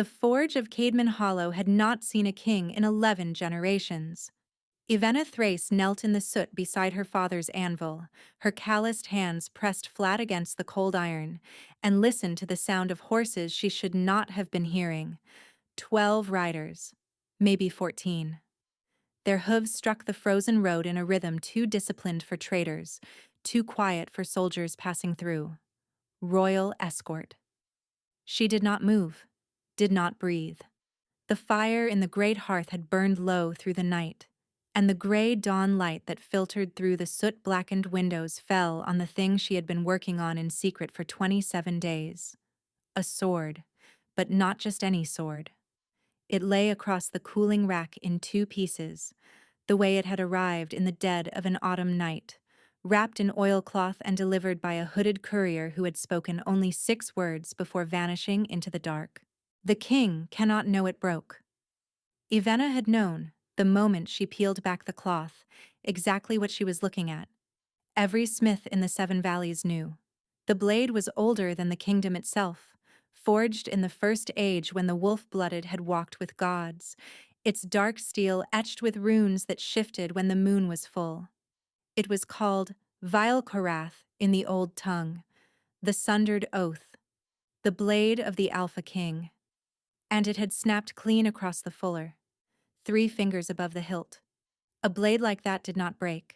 The forge of Caedmon Hollow had not seen a king in 11 generations. Ivenna Thrace knelt in the soot beside her father's anvil, her calloused hands pressed flat against the cold iron, and listened to the sound of horses she should not have been hearing. 12 riders, maybe 14. Their hooves struck the frozen road in a rhythm too disciplined for traders, too quiet for soldiers passing through. Royal escort. She did not move, did not breathe. The fire in the great hearth had burned low through the night, and the gray dawn light that filtered through the soot-blackened windows fell on the thing she had been working on in secret for 27 days. A sword, but not just any sword. It lay across the cooling rack in 2 pieces, the way it had arrived in the dead of an autumn night, wrapped in oilcloth and delivered by a hooded courier who had spoken only 6 words before vanishing into the dark. The king cannot know it broke. Ivenna had known, the moment she peeled back the cloth, exactly what she was looking at. Every smith in the 7 Valleys knew. The blade was older than the kingdom itself, forged in the first age when the wolf-blooded had walked with gods, its dark steel etched with runes that shifted when the moon was full. It was called Vilkorath in the old tongue, the sundered oath, the blade of the Alpha King. And it had snapped clean across the fuller, 3 fingers above the hilt. A blade like that did not break.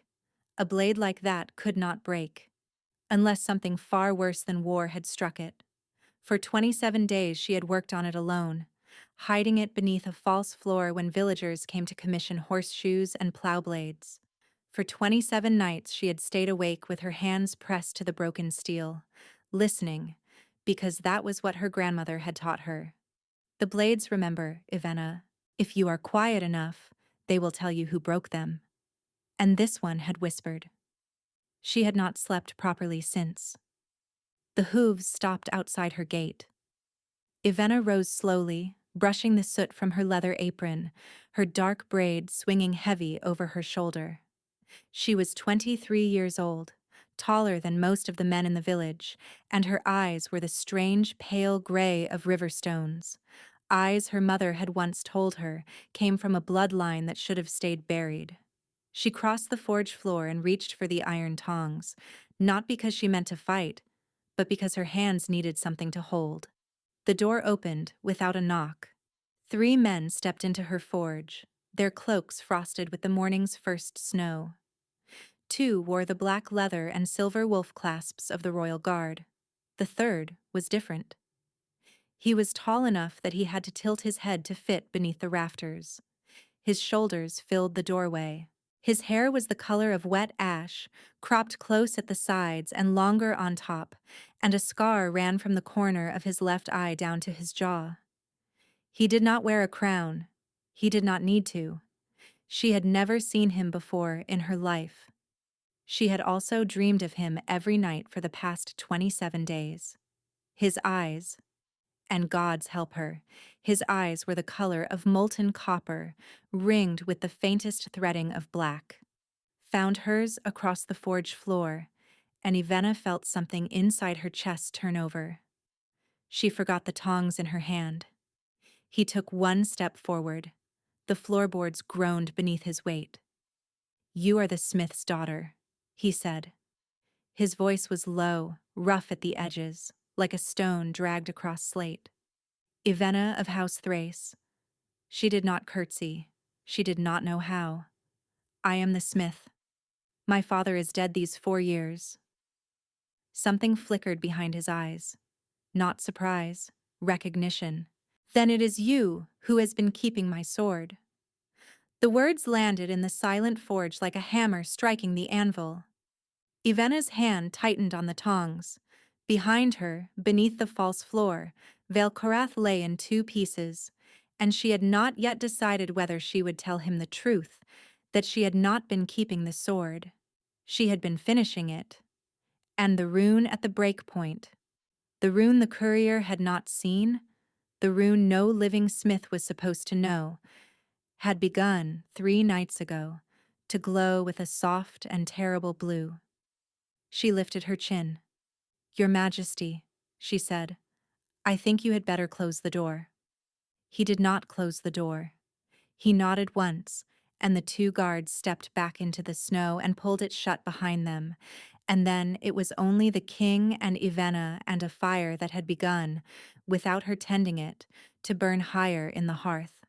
A blade like that could not break. Unless something far worse than war had struck it. For 27 days she had worked on it alone, hiding it beneath a false floor when villagers came to commission horseshoes and plow blades. For 27 nights she had stayed awake with her hands pressed to the broken steel, listening, because that was what her grandmother had taught her. The blades remember, Ivenna. If you are quiet enough, they will tell you who broke them. And this one had whispered. She had not slept properly since. The hooves stopped outside her gate. Ivenna rose slowly, brushing the soot from her leather apron, her dark braid swinging heavy over her shoulder. She was 23 years old, taller than most of the men in the village, and her eyes were the strange pale gray of river stones. Eyes her mother had once told her came from a bloodline that should have stayed buried. She crossed the forge floor and reached for the iron tongs, not because she meant to fight, but because her hands needed something to hold. The door opened without a knock. 3 men stepped into her forge, their cloaks frosted with the morning's first snow. 2 wore the black leather and silver wolf clasps of the royal guard. The third was different. He was tall enough that he had to tilt his head to fit beneath the rafters. His shoulders filled the doorway. His hair was the color of wet ash, cropped close at the sides and longer on top, and a scar ran from the corner of his left eye down to his jaw. He did not wear a crown. He did not need to. She had never seen him before in her life. She had also dreamed of him every night for the past 27 days. His eyes, and God's help her, his eyes were the color of molten copper, ringed with the faintest threading of black. Found hers across the forge floor, and Ivenna felt something inside her chest turn over. She forgot the tongs in her hand. He took 1 step forward. The floorboards groaned beneath his weight. "You are the smith's daughter," he said. His voice was low, rough at the edges, like a stone dragged across slate. Ivenna of House Thrace. She did not curtsy. She did not know how. "I am the smith. My father is dead these 4 years. Something flickered behind his eyes. Not surprise, recognition. "Then it is you who has been keeping my sword." The words landed in the silent forge like a hammer striking the anvil. Ivenna's hand tightened on the tongs. Behind her, beneath the false floor, Velkorath lay in 2 pieces, and she had not yet decided whether she would tell him the truth, that she had not been keeping the sword. She had been finishing it. And the rune at the break point, the rune the courier had not seen, the rune no living smith was supposed to know, had begun 3 nights ago to glow with a soft and terrible blue. She lifted her chin. "Your Majesty," she said, "I think you had better close the door." He did not close the door. He nodded once, and the two guards stepped back into the snow and pulled it shut behind them. And then it was only the king and Ivenna and a fire that had begun, without her tending it, to burn higher in the hearth.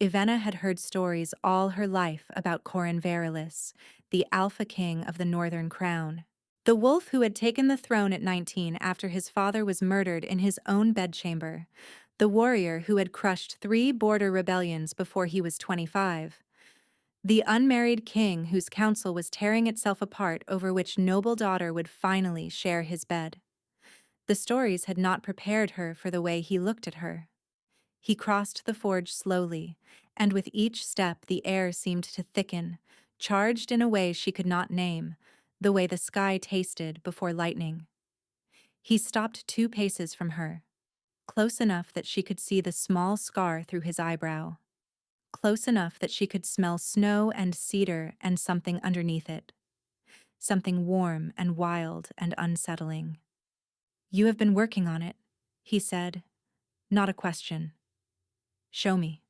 Ivenna had heard stories all her life about Corin Verilis, the Alpha King of the Northern Crown. The wolf who had taken the throne at 19 after his father was murdered in his own bedchamber. The warrior who had crushed 3 border rebellions before he was 25. The unmarried king whose council was tearing itself apart over which noble daughter would finally share his bed. The stories had not prepared her for the way he looked at her. He crossed the forge slowly, and with each step the air seemed to thicken, charged in a way she could not name, the way the sky tasted before lightning. He stopped 2 paces from her, close enough that she could see the small scar through his eyebrow, close enough that she could smell snow and cedar and something underneath it, something warm and wild and unsettling. "You have been working on it," he said, not a question. "Show me."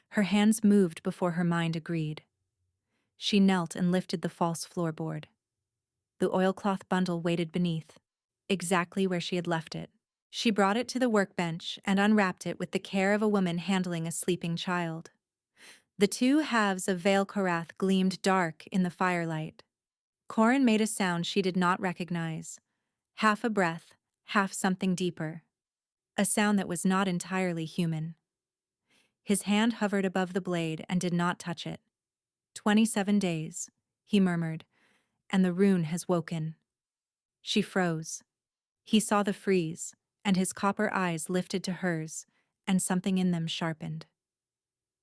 Her hands moved before her mind agreed. She knelt and lifted the false floorboard. The oilcloth bundle waited beneath, exactly where she had left it. She brought it to the workbench and unwrapped it with the care of a woman handling a sleeping child. The 2 halves of Veil Korath gleamed dark in the firelight. Corin made a sound she did not recognize, half a breath, half something deeper. A sound that was not entirely human. His hand hovered above the blade and did not touch it. 27 days, he murmured, and the rune has woken. She froze. He saw the freeze, and his copper eyes lifted to hers, and something in them sharpened.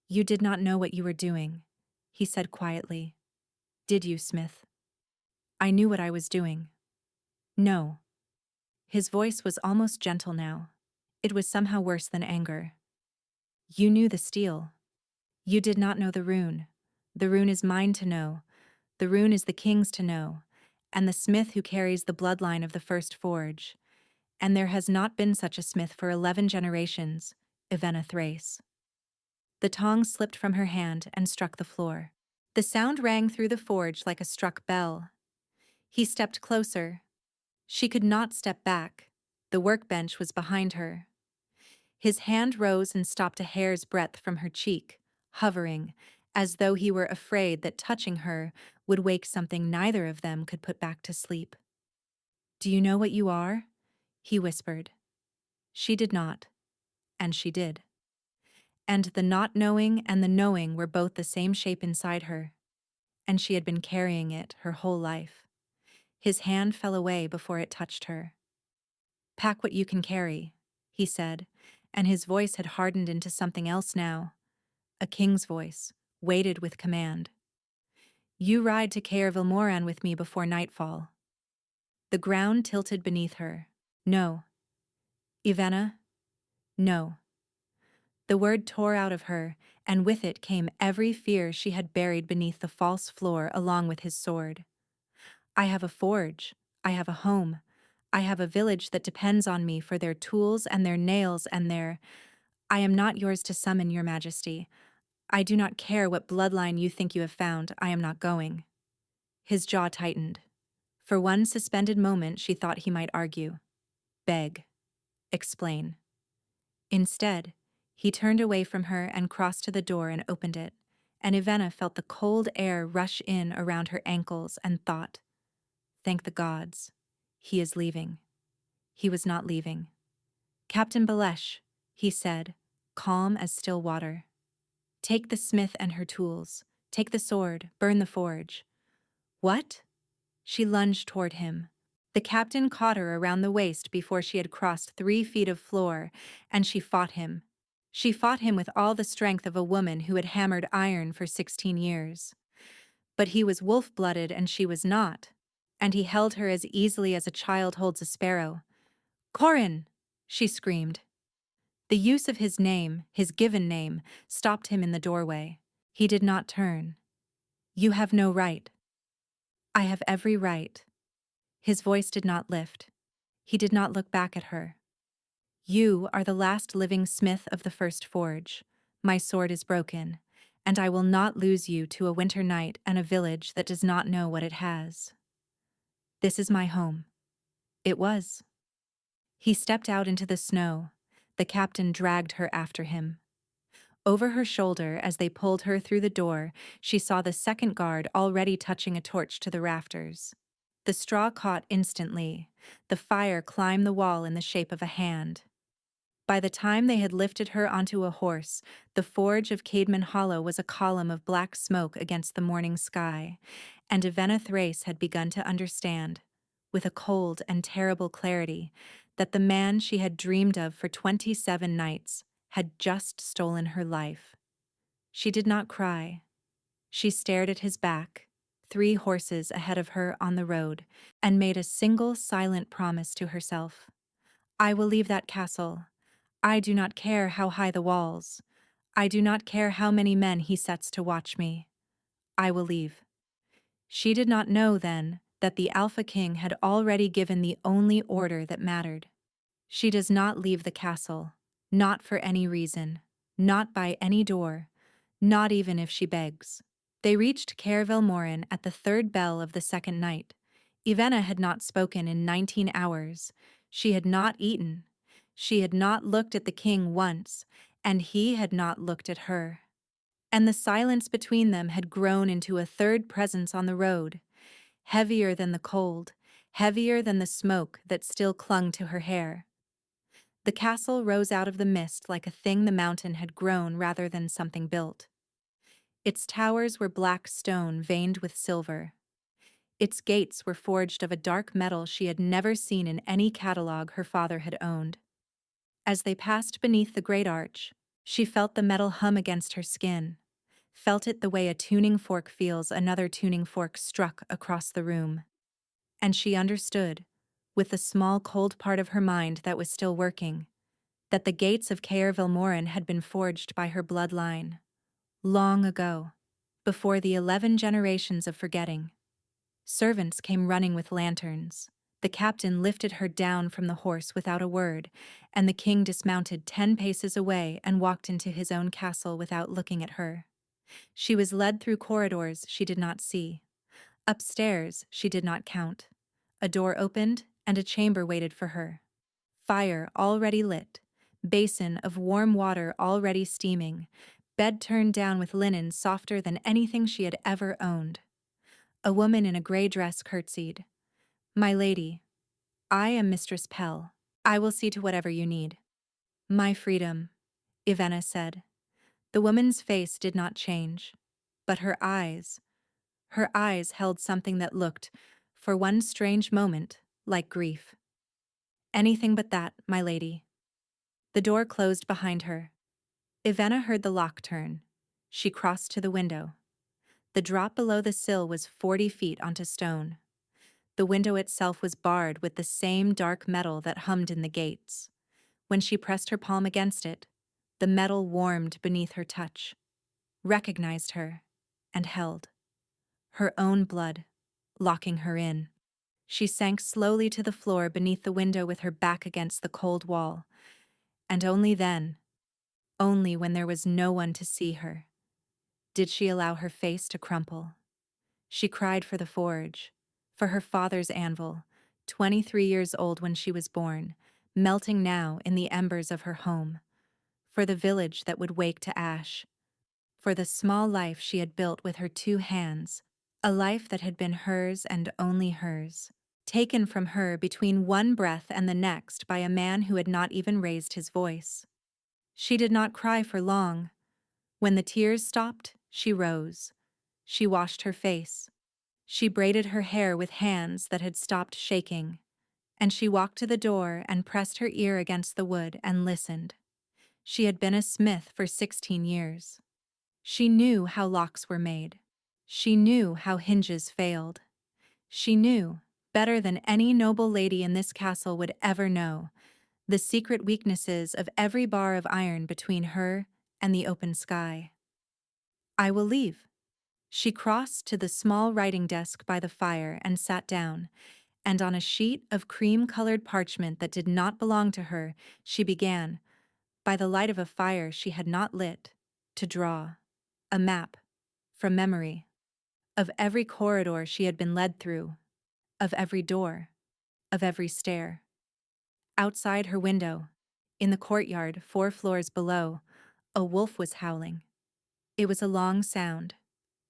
"You did not know what you were doing," he said quietly. "Did you, Smith?" "I knew what I was doing." "No." His voice was almost gentle now. It was somehow worse than anger. "You knew the steel. You did not know the rune. The rune is mine to know. The rune is the king's to know, and the smith who carries the bloodline of the first forge. And there has not been such a smith for 11 generations, Ivenna Thrace." The tongs slipped from her hand and struck the floor. The sound rang through the forge like a struck bell. He stepped closer. She could not step back. The workbench was behind her. His hand rose and stopped a hair's breadth from her cheek, hovering, as though he were afraid that touching her would wake something neither of them could put back to sleep. "Do you know what you are?" he whispered. She did not, and she did. And the not knowing and the knowing were both the same shape inside her, and she had been carrying it her whole life. His hand fell away before it touched her. "Pack what you can carry," he said, and his voice had hardened into something else now, a king's voice, weighted with command. "You ride to Caer Vilmoran with me before nightfall." The ground tilted beneath her. "No." "Ivenna?" "No." The word tore out of her, and with it came every fear she had buried beneath the false floor along with his sword. "I have a forge. I have a home. I have a village that depends on me for their tools and their nails and their— I am not yours to summon, your majesty. I do not care what bloodline you think you have found, I am not going." His jaw tightened. For one suspended moment she thought he might argue. Beg. Explain. Instead, he turned away from her and crossed to the door and opened it, and Ivenna felt the cold air rush in around her ankles and thought, "Thank the gods. He is leaving." He was not leaving. "Captain Balesh," he said, calm as still water. "Take the smith and her tools. Take the sword. Burn the forge." "What?" She lunged toward him. The captain caught her around the waist before she had crossed 3 feet of floor, and she fought him. She fought him with all the strength of a woman who had hammered iron for 16 years. But he was wolf-blooded and she was not, and he held her as easily as a child holds a sparrow. "Corin!" she screamed. The use of his name, his given name, stopped him in the doorway. He did not turn. "You have no right." "I have every right." His voice did not lift. He did not look back at her. You are the last living smith of the first forge. My sword is broken, and I will not lose you to a winter night and a village that does not know what it has. This is my home. It was. He stepped out into the snow. The captain dragged her after him. Over her shoulder, as they pulled her through the door, she saw the second guard already touching a torch to the rafters. The straw caught instantly. The fire climbed the wall in the shape of a hand. By the time they had lifted her onto a horse, the forge of Caedmon Hollow was a column of black smoke against the morning sky, and Ivenna Thrace had begun to understand, with a cold and terrible clarity, that the man she had dreamed of for 27 nights had just stolen her life. She did not cry. She stared at his back, 3 horses ahead of her on the road, and made a single silent promise to herself. I will leave that castle. I do not care how high the walls. I do not care how many men he sets to watch me. I will leave. She did not know then that the Alpha King had already given the only order that mattered. She does not leave the castle, not for any reason, not by any door, not even if she begs. They reached Caer Velmorin at the 3rd bell of the 2nd night. Ivenna had not spoken in 19 hours. She had not eaten. She had not looked at the king once, and he had not looked at her. And the silence between them had grown into a third presence on the road, heavier than the cold, heavier than the smoke that still clung to her hair. The castle rose out of the mist like a thing the mountain had grown rather than something built. Its towers were black stone veined with silver. Its gates were forged of a dark metal she had never seen in any catalogue her father had owned. As they passed beneath the great arch, she felt the metal hum against her skin, felt it the way a tuning fork feels another tuning fork struck across the room. And she understood, with the small cold part of her mind that was still working, that the gates of Caer Velmorin had been forged by her bloodline, long ago, before the 11 generations of forgetting. Servants came running with lanterns. The captain lifted her down from the horse without a word, and the king dismounted 10 paces away and walked into his own castle without looking at her. She was led through corridors she did not see. Upstairs she did not count. A door opened, and a chamber waited for her. Fire already lit, basin of warm water already steaming, bed turned down with linen softer than anything she had ever owned. A woman in a gray dress curtsied. "My lady, I am Mistress Pell. I will see to whatever you need." "My freedom," Ivenna said. The woman's face did not change, but her eyes held something that looked, for one strange moment, like grief. "Anything but that, my lady." The door closed behind her. Ivenna heard the lock turn. She crossed to the window. The drop below the sill was 40 feet onto stone. The window itself was barred with the same dark metal that hummed in the gates. When she pressed her palm against it, the metal warmed beneath her touch, recognized her, and held. Her own blood, locking her in. She sank slowly to the floor beneath the window with her back against the cold wall, and only then, only when there was no one to see her, did she allow her face to crumple. She cried for the forge, for her father's anvil, 23 years old when she was born, melting now in the embers of her home, for the village that would wake to ash, for the small life she had built with her 2 hands, a life that had been hers and only hers, taken from her between one breath and the next by a man who had not even raised his voice. She did not cry for long. When the tears stopped, she rose. She washed her face. She braided her hair with hands that had stopped shaking, and she walked to the door and pressed her ear against the wood and listened. She had been a smith for 16 years. She knew how locks were made. She knew how hinges failed. She knew, better than any noble lady in this castle would ever know, the secret weaknesses of every bar of iron between her and the open sky. "I will leave." She crossed to the small writing desk by the fire and sat down, and on a sheet of cream-colored parchment that did not belong to her, she began, by the light of a fire she had not lit, to draw a map, from memory, of every corridor she had been led through, of every door, of every stair. Outside her window, in the courtyard 4 floors below, a wolf was howling. It was a long sound,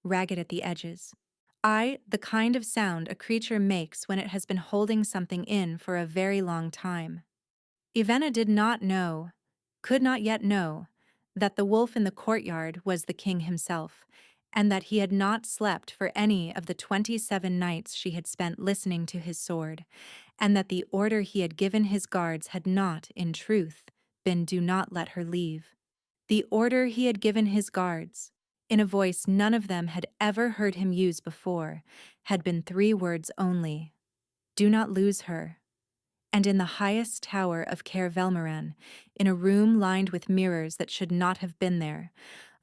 ragged at the edges. The kind of sound a creature makes when it has been holding something in for a very long time. Ivenna did not know, could not yet know, that the wolf in the courtyard was the king himself, and that he had not slept for any of the 27 nights she had spent listening to his sword, and that the order he had given his guards had not, in truth, been "do not let her leave." The order he had given his guards, in a voice none of them had ever heard him use before, had been 3 words only: "Do not lose her." And in the highest tower of Caer Velmaran, in a room lined with mirrors that should not have been there,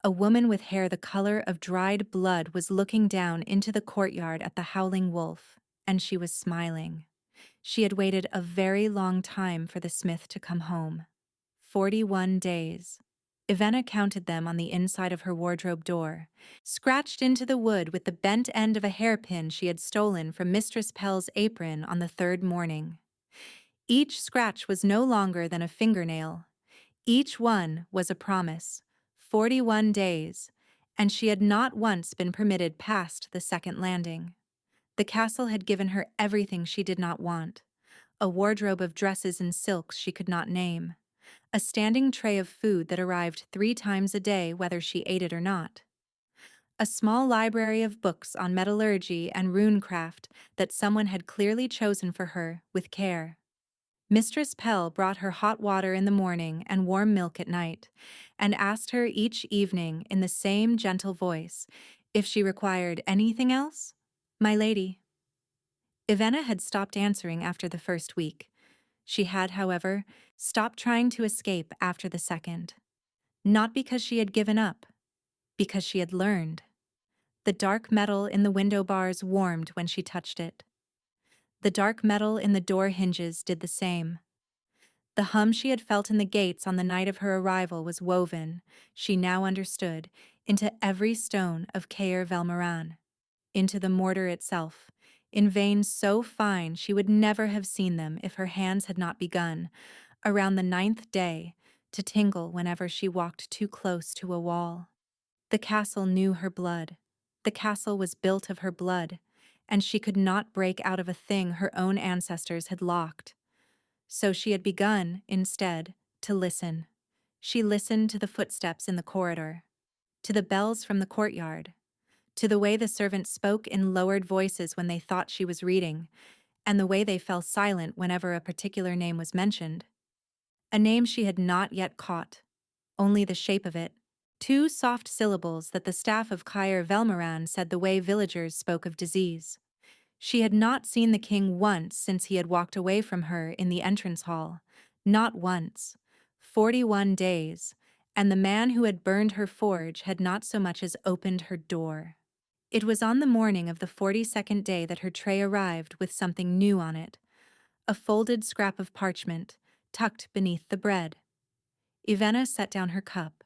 a woman with hair the color of dried blood was looking down into the courtyard at the howling wolf, and she was smiling. She had waited a very long time for the smith to come home. 41 days. Ivenna counted them on the inside of her wardrobe door, scratched into the wood with the bent end of a hairpin she had stolen from Mistress Pell's apron on the 3rd morning. Each scratch was no longer than a fingernail. Each one was a promise. 41 days, and she had not once been permitted past the 2nd landing. The castle had given her everything she did not want: a wardrobe of dresses and silks she could not name, a standing tray of food that arrived 3 times a day whether she ate it or not, a small library of books on metallurgy and runecraft that someone had clearly chosen for her with care. Mistress Pell brought her hot water in the morning and warm milk at night, and asked her each evening in the same gentle voice if she required anything else. "My lady." Ivenna had stopped answering after the 1st week. She had, however, stopped trying to escape after the 2nd. Not because she had given up, because she had learned. The dark metal in the window bars warmed when she touched it. The dark metal in the door hinges did the same. The hum she had felt in the gates on the night of her arrival was woven, she now understood, into every stone of Caer Velmaran, into the mortar itself, in veins so fine she would never have seen them if her hands had not begun, around the 9th day, to tingle whenever she walked too close to a wall. The castle knew her blood. The castle was built of her blood, and she could not break out of a thing her own ancestors had locked. So she had begun, instead, to listen. She listened to the footsteps in the corridor, to the bells from the courtyard, to the way the servants spoke in lowered voices when they thought she was reading, and the way they fell silent whenever a particular name was mentioned. A name she had not yet caught, only the shape of it, 2 soft syllables that the staff of Caer Velmaran said the way villagers spoke of disease. She had not seen the king once since he had walked away from her in the entrance hall. Not once. 41 days, and the man who had burned her forge had not so much as opened her door. It was on the morning of the 42nd day that her tray arrived with something new on it, a folded scrap of parchment, tucked beneath the bread. Ivenna set down her cup.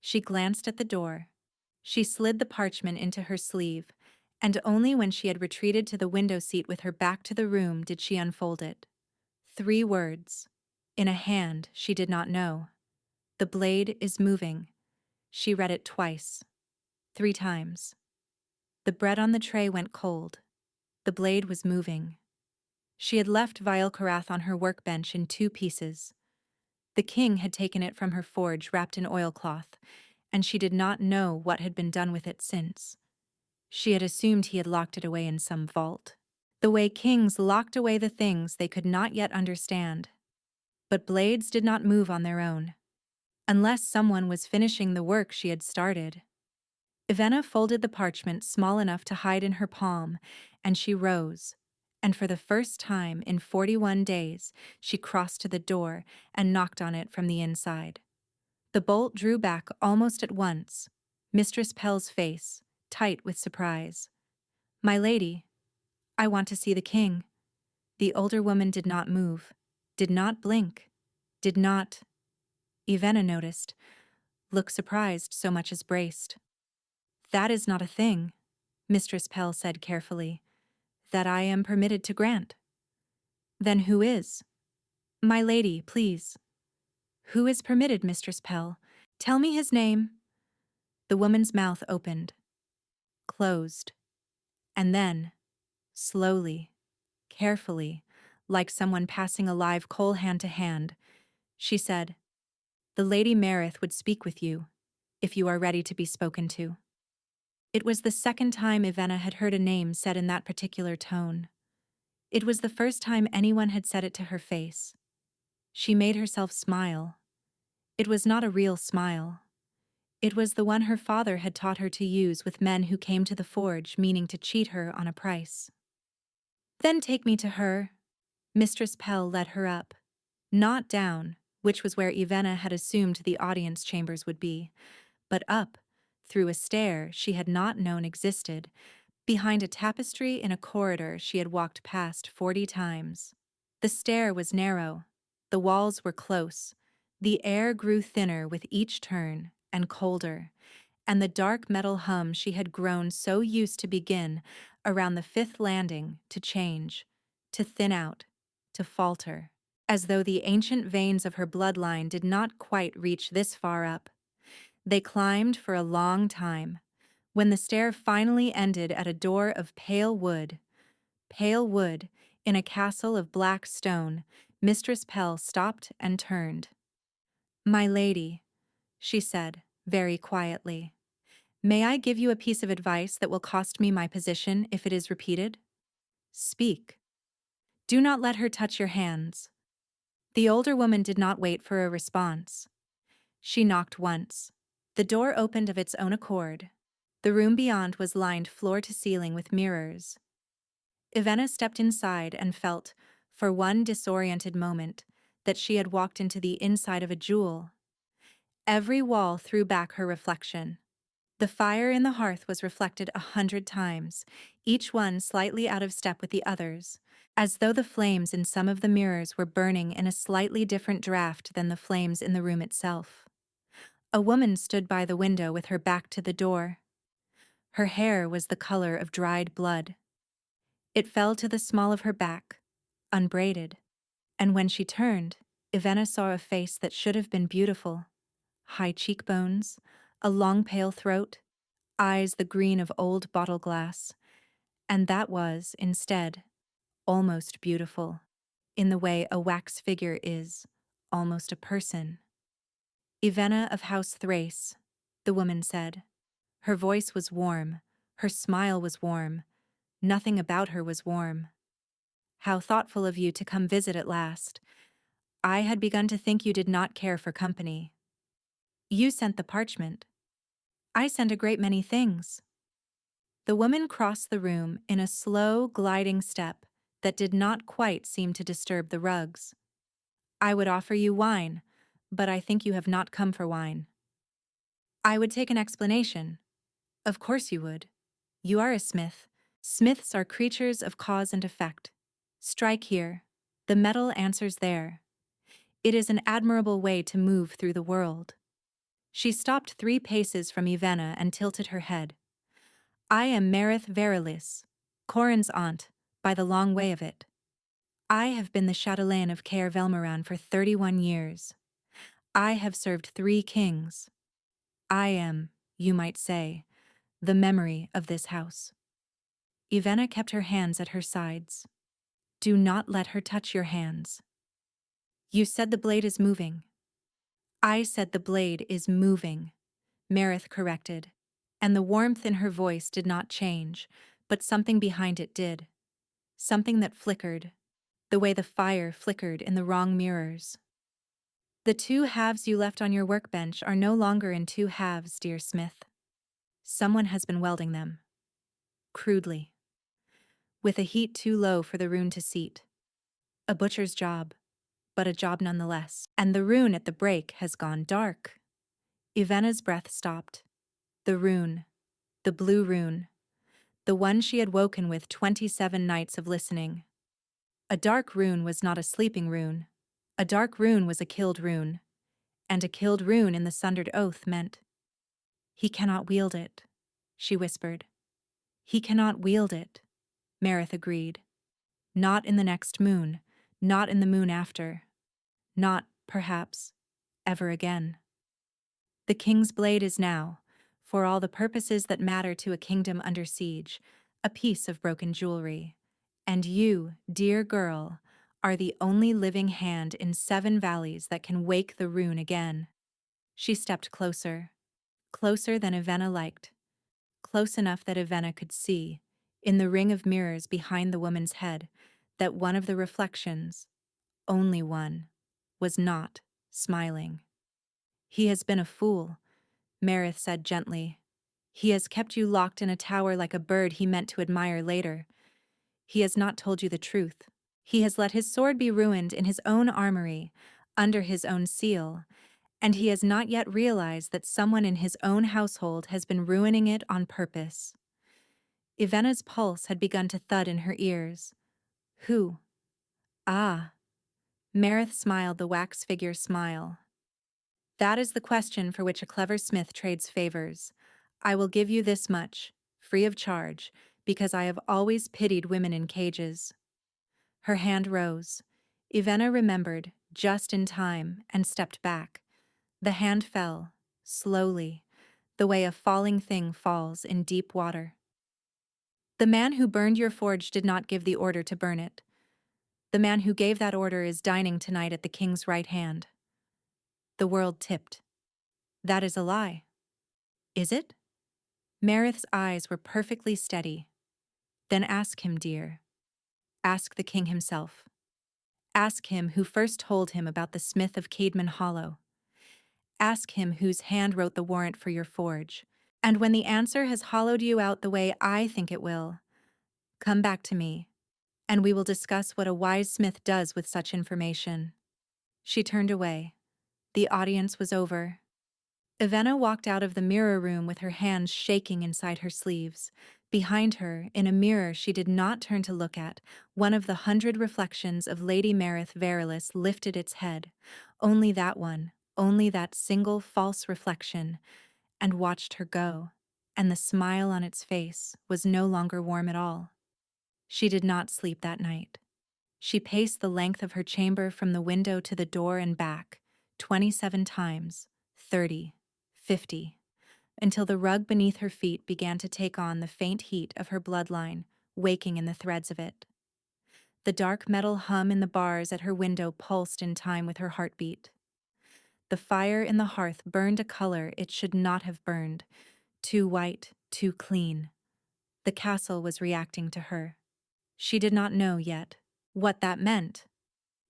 She glanced at the door. She slid the parchment into her sleeve, and only when she had retreated to the window seat with her back to the room did she unfold it. 3 words, in a hand she did not know. "The blade is moving." She read it twice, 3 times. The bread on the tray went cold. The blade was moving. She had left Vial Carath on her workbench in 2 pieces. The king had taken it from her forge wrapped in oilcloth, and she did not know what had been done with it since. She had assumed he had locked it away in some vault, the way kings locked away the things they could not yet understand. But blades did not move on their own, unless someone was finishing the work she had started. Ivenna folded the parchment small enough to hide in her palm, and she rose, and for the first time in 41 days she crossed to the door and knocked on it from the inside. The bolt drew back almost at once, Mistress Pell's face tight with surprise. "My lady, I want to see the king." The older woman did not move, did not blink, did not, Ivenna noticed, look surprised so much as braced. That is not a thing, Mistress Pell said carefully, that I am permitted to grant. Then who is? My lady, please. Who is permitted, Mistress Pell? Tell me his name. The woman's mouth opened, closed, and then, slowly, carefully, like someone passing a live coal hand to hand, she said, "The Lady Marith would speak with you, if you are ready to be spoken to." It was the second time Ivenna had heard a name said in that particular tone. It was the first time anyone had said it to her face. She made herself smile. It was not a real smile. It was the one her father had taught her to use with men who came to the forge meaning to cheat her on a price. "Then take me to her." Mistress Pell led her up. Not down, which was where Ivenna had assumed the audience chambers would be, but up, through a stair she had not known existed, behind a tapestry in a corridor she had walked past 40 times. The stair was narrow. The walls were close. The air grew thinner with each turn, and colder, and the dark metal hum she had grown so used to begin around the 5th landing to change, to thin out, to falter, as though the ancient veins of her bloodline did not quite reach this far up. They climbed for a long time, when the stair finally ended at a door of pale wood, in a castle of black stone. Mistress Pell stopped and turned. "My lady," she said, very quietly, "may I give you a piece of advice that will cost me my position if it is repeated? Speak. Do not let her touch your hands." The older woman did not wait for a response. She knocked once. The door opened of its own accord. The room beyond was lined floor to ceiling with mirrors. Ivenna stepped inside and felt, for one disoriented moment, that she had walked into the inside of a jewel. Every wall threw back her reflection. The fire in the hearth was reflected 100 times, each one slightly out of step with the others, as though the flames in some of the mirrors were burning in a slightly different draft than the flames in the room itself. A woman stood by the window with her back to the door. Her hair was the color of dried blood. It fell to the small of her back, unbraided, and when she turned, Ivenna saw a face that should have been beautiful. High cheekbones, a long pale throat, eyes the green of old bottle glass, and that was, instead, almost beautiful, in the way a wax figure is, almost a person. "Ivenna of House Thrace," the woman said. Her voice was warm, her smile was warm, nothing about her was warm. "How thoughtful of you to come visit at last. I had begun to think you did not care for company. You sent the parchment. I sent a great many things." The woman crossed the room in a slow, gliding step that did not quite seem to disturb the rugs. "I would offer you wine, but I think you have not come for wine." "I would take an explanation." "Of course you would. You are a smith. Smiths are creatures of cause and effect. Strike here. The metal answers there. It is an admirable way to move through the world." She stopped 3 paces from Ivenna and tilted her head. "I am Marith Verilis, Corin's aunt, by the long way of it. I have been the chatelaine of Caer Velmaran for 31 years. I have served 3 kings. I am, you might say, the memory of this house." Ivenna kept her hands at her sides. "Do not let her touch your hands." "You said the blade is moving." "I said the blade is moving," Marith corrected, and the warmth in her voice did not change, but something behind it did. Something that flickered, the way the fire flickered in the wrong mirrors. "The 2 halves you left on your workbench are no longer in 2 halves, dear Smith. Someone has been welding them. Crudely. With a heat too low for the rune to seat. A butcher's job, but a job nonetheless. And the rune at the break has gone dark." Ivenna's breath stopped. The rune. The blue rune. The one she had woken with 27 nights of listening. A dark rune was not a sleeping rune. A dark rune was a killed rune, and a killed rune in the sundered oath meant, "He cannot wield it," she whispered. "He cannot wield it," Marith agreed. "Not in the next moon, not in the moon after, not, perhaps, ever again. The king's blade is now, for all the purposes that matter to a kingdom under siege, a piece of broken jewelry. And you, dear girl, are the only living hand in 7 valleys that can wake the rune again." She stepped closer. Closer than Ivenna liked. Close enough that Ivenna could see, in the ring of mirrors behind the woman's head, that one of the reflections, only one, was not smiling. "He has been a fool," Marith said gently. "He has kept you locked in a tower like a bird he meant to admire later. He has not told you the truth. He has let his sword be ruined in his own armory, under his own seal, and he has not yet realized that someone in his own household has been ruining it on purpose." Ivenna's pulse had begun to thud in her ears. "Who?" "Ah." Marith smiled the wax figure smile. "That is the question for which a clever smith trades favors. I will give you this much, free of charge, because I have always pitied women in cages." Her hand rose. Ivenna remembered, just in time, and stepped back. The hand fell, slowly, the way a falling thing falls in deep water. "The man who burned your forge did not give the order to burn it. The man who gave that order is dining tonight at the king's right hand." The world tipped. "That is a lie." "Is it?" Marith's eyes were perfectly steady. "Then ask him, dear. Ask the king himself. Ask him who first told him about the smith of Caedmon Hollow. Ask him whose hand wrote the warrant for your forge. And when the answer has hollowed you out the way I think it will, come back to me, and we will discuss what a wise smith does with such information." She turned away. The audience was over. Ivenna walked out of the mirror room with her hands shaking inside her sleeves. Behind her, in a mirror she did not turn to look at, one of the 100 reflections of Lady Marith Verilis lifted its head. Only that one, only that single false reflection, and watched her go, and the smile on its face was no longer warm at all. She did not sleep that night. She paced the length of her chamber from the window to the door and back, 27 times, 30, 50, until the rug beneath her feet began to take on the faint heat of her bloodline, waking in the threads of it. The dark metal hum in the bars at her window pulsed in time with her heartbeat. The fire in the hearth burned a color it should not have burned, too white, too clean. The castle was reacting to her. She did not know yet what that meant,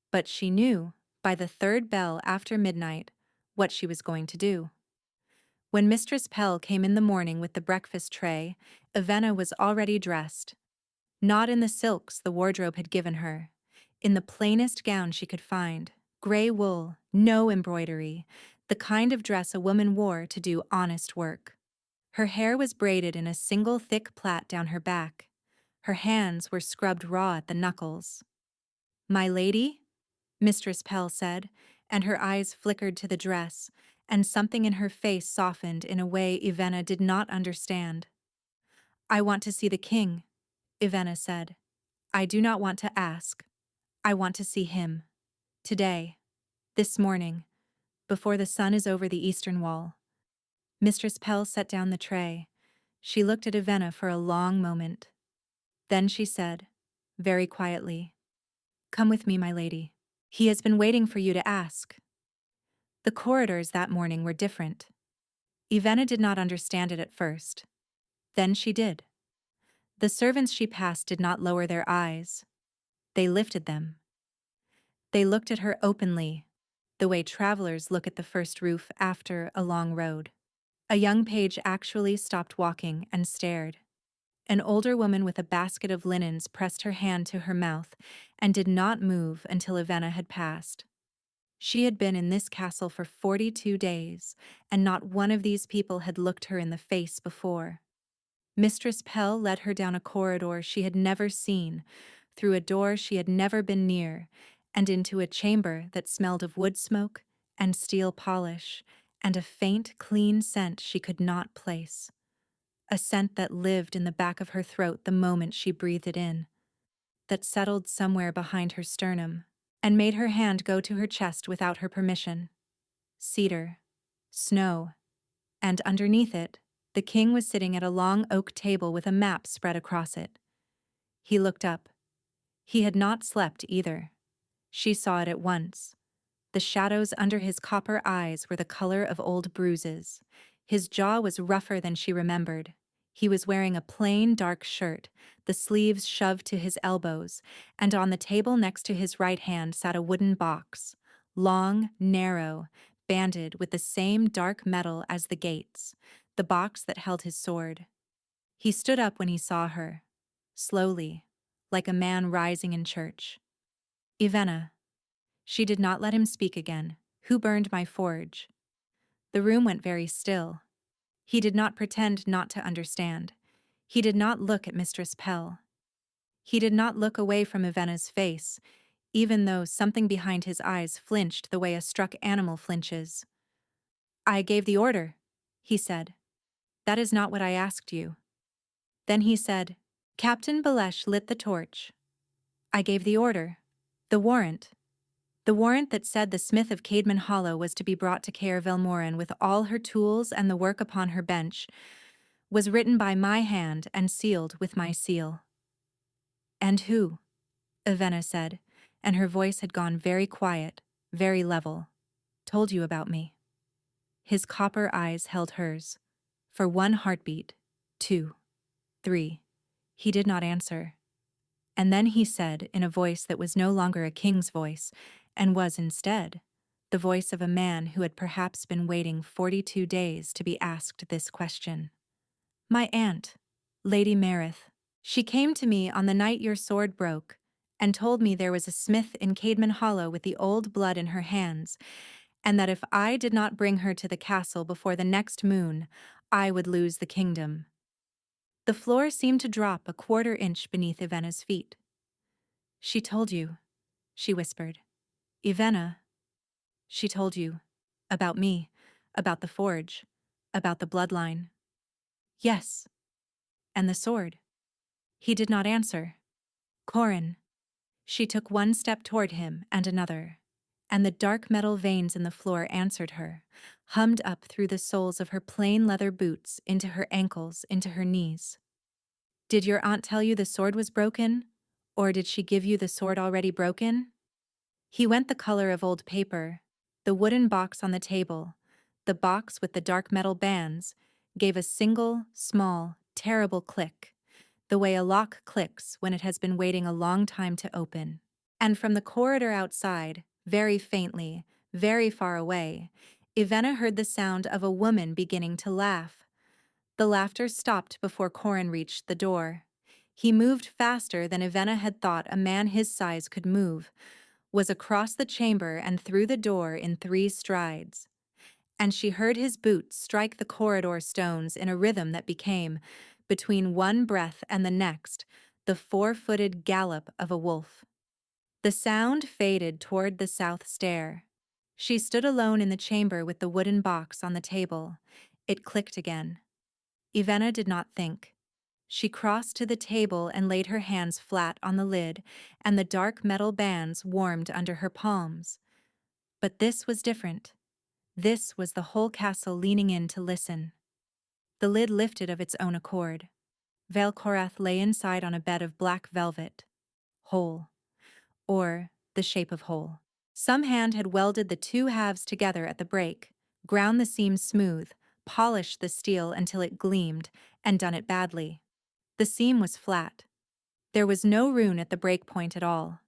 but she knew, by the 3rd bell after midnight, what she was going to do. When Mistress Pell came in the morning with the breakfast tray, Ivenna was already dressed. Not in the silks the wardrobe had given her. In the plainest gown she could find, gray wool, no embroidery, the kind of dress a woman wore to do honest work. Her hair was braided in a single thick plait down her back. Her hands were scrubbed raw at the knuckles. "My lady?" Mistress Pell said, and her eyes flickered to the dress, and something in her face softened in a way Ivenna did not understand. "I want to see the king," Ivenna said. "I do not want to ask. I want to see him. Today. This morning. Before the sun is over the eastern wall." Mistress Pell set down the tray. She looked at Ivenna for a long moment. Then she said, very quietly, "Come with me, my lady. He has been waiting for you to ask." The corridors that morning were different. Ivenna did not understand it at first. Then she did. The servants she passed did not lower their eyes. They lifted them. They looked at her openly, the way travelers look at the first roof after a long road. A young page actually stopped walking and stared. An older woman with a basket of linens pressed her hand to her mouth and did not move until Ivenna had passed. She had been in this castle for 42 days, and not one of these people had looked her in the face before. Mistress Pell led her down a corridor she had never seen, through a door she had never been near, and into a chamber that smelled of wood smoke and steel polish, and a faint, clean scent she could not place. A scent that lived in the back of her throat the moment she breathed it in, that settled somewhere behind her sternum, and made her hand go to her chest without her permission. Cedar, snow, and underneath it, the king was sitting at a long oak table with a map spread across it. He looked up. He had not slept either. She saw it at once. The shadows under his copper eyes were the color of old bruises. His jaw was rougher than she remembered. He was wearing a plain, dark shirt, the sleeves shoved to his elbows, and on the table next to his right hand sat a wooden box, long, narrow, banded with the same dark metal as the gates, the box that held his sword. He stood up when he saw her, slowly, like a man rising in church. "Ivenna." She did not let him speak again. "Who burned my forge?" The room went very still. He did not pretend not to understand. He did not look at Mistress Pell. He did not look away from Ivenna's face, even though something behind his eyes flinched the way a struck animal flinches. "I gave the order," he said. "That is not what I asked you." Then he said, "Captain Belesh lit the torch. I gave the order. The warrant. The warrant that said the smith of Caedmon Hollow was to be brought to Caer Velmorin with all her tools and the work upon her bench, was written by my hand and sealed with my seal." "And who?" Ivenna said, and her voice had gone very quiet, very level. "Told you about me." His copper eyes held hers. For one heartbeat, 2, 3. He did not answer. And then he said in a voice that was no longer a king's voice, and was instead the voice of a man who had perhaps been waiting 42 days to be asked this question. "My aunt, Lady Marith. She came to me on the night your sword broke, and told me there was a smith in Caedmon Hollow with the old blood in her hands, and that if I did not bring her to the castle before the next moon, I would lose the kingdom." The floor seemed to drop a quarter-inch beneath Ivenna's feet. "She told you," she whispered. "Ivenna, she told you. About me, about the forge, about the bloodline." "Yes." "And the sword?" He did not answer. "Corin." She took one step toward him and another, and the dark metal veins in the floor answered her, hummed up through the soles of her plain leather boots into her ankles, into her knees. "Did your aunt tell you the sword was broken? Or did she give you the sword already broken?" He went the color of old paper. The wooden box on the table, the box with the dark metal bands, gave a single, small, terrible click, the way a lock clicks when it has been waiting a long time to open. And from the corridor outside, very faintly, very far away, Ivenna heard the sound of a woman beginning to laugh. The laughter stopped before Corin reached the door. He moved faster than Ivenna had thought a man his size could move, was across the chamber and through the door in 3 strides. And she heard his boots strike the corridor stones in a rhythm that became, between one breath and the next, the 4-footed gallop of a wolf. The sound faded toward the south stair. She stood alone in the chamber with the wooden box on the table. It clicked again. Ivenna did not think. She crossed to the table and laid her hands flat on the lid, and the dark metal bands warmed under her palms. But this was different. This was the whole castle leaning in to listen. The lid lifted of its own accord. Valkorath lay inside on a bed of black velvet, whole, or the shape of whole. Some hand had welded the 2 halves together at the break, ground the seams smooth, polished the steel until it gleamed, and done it badly. The seam was flat. There was no rune at the break point at all.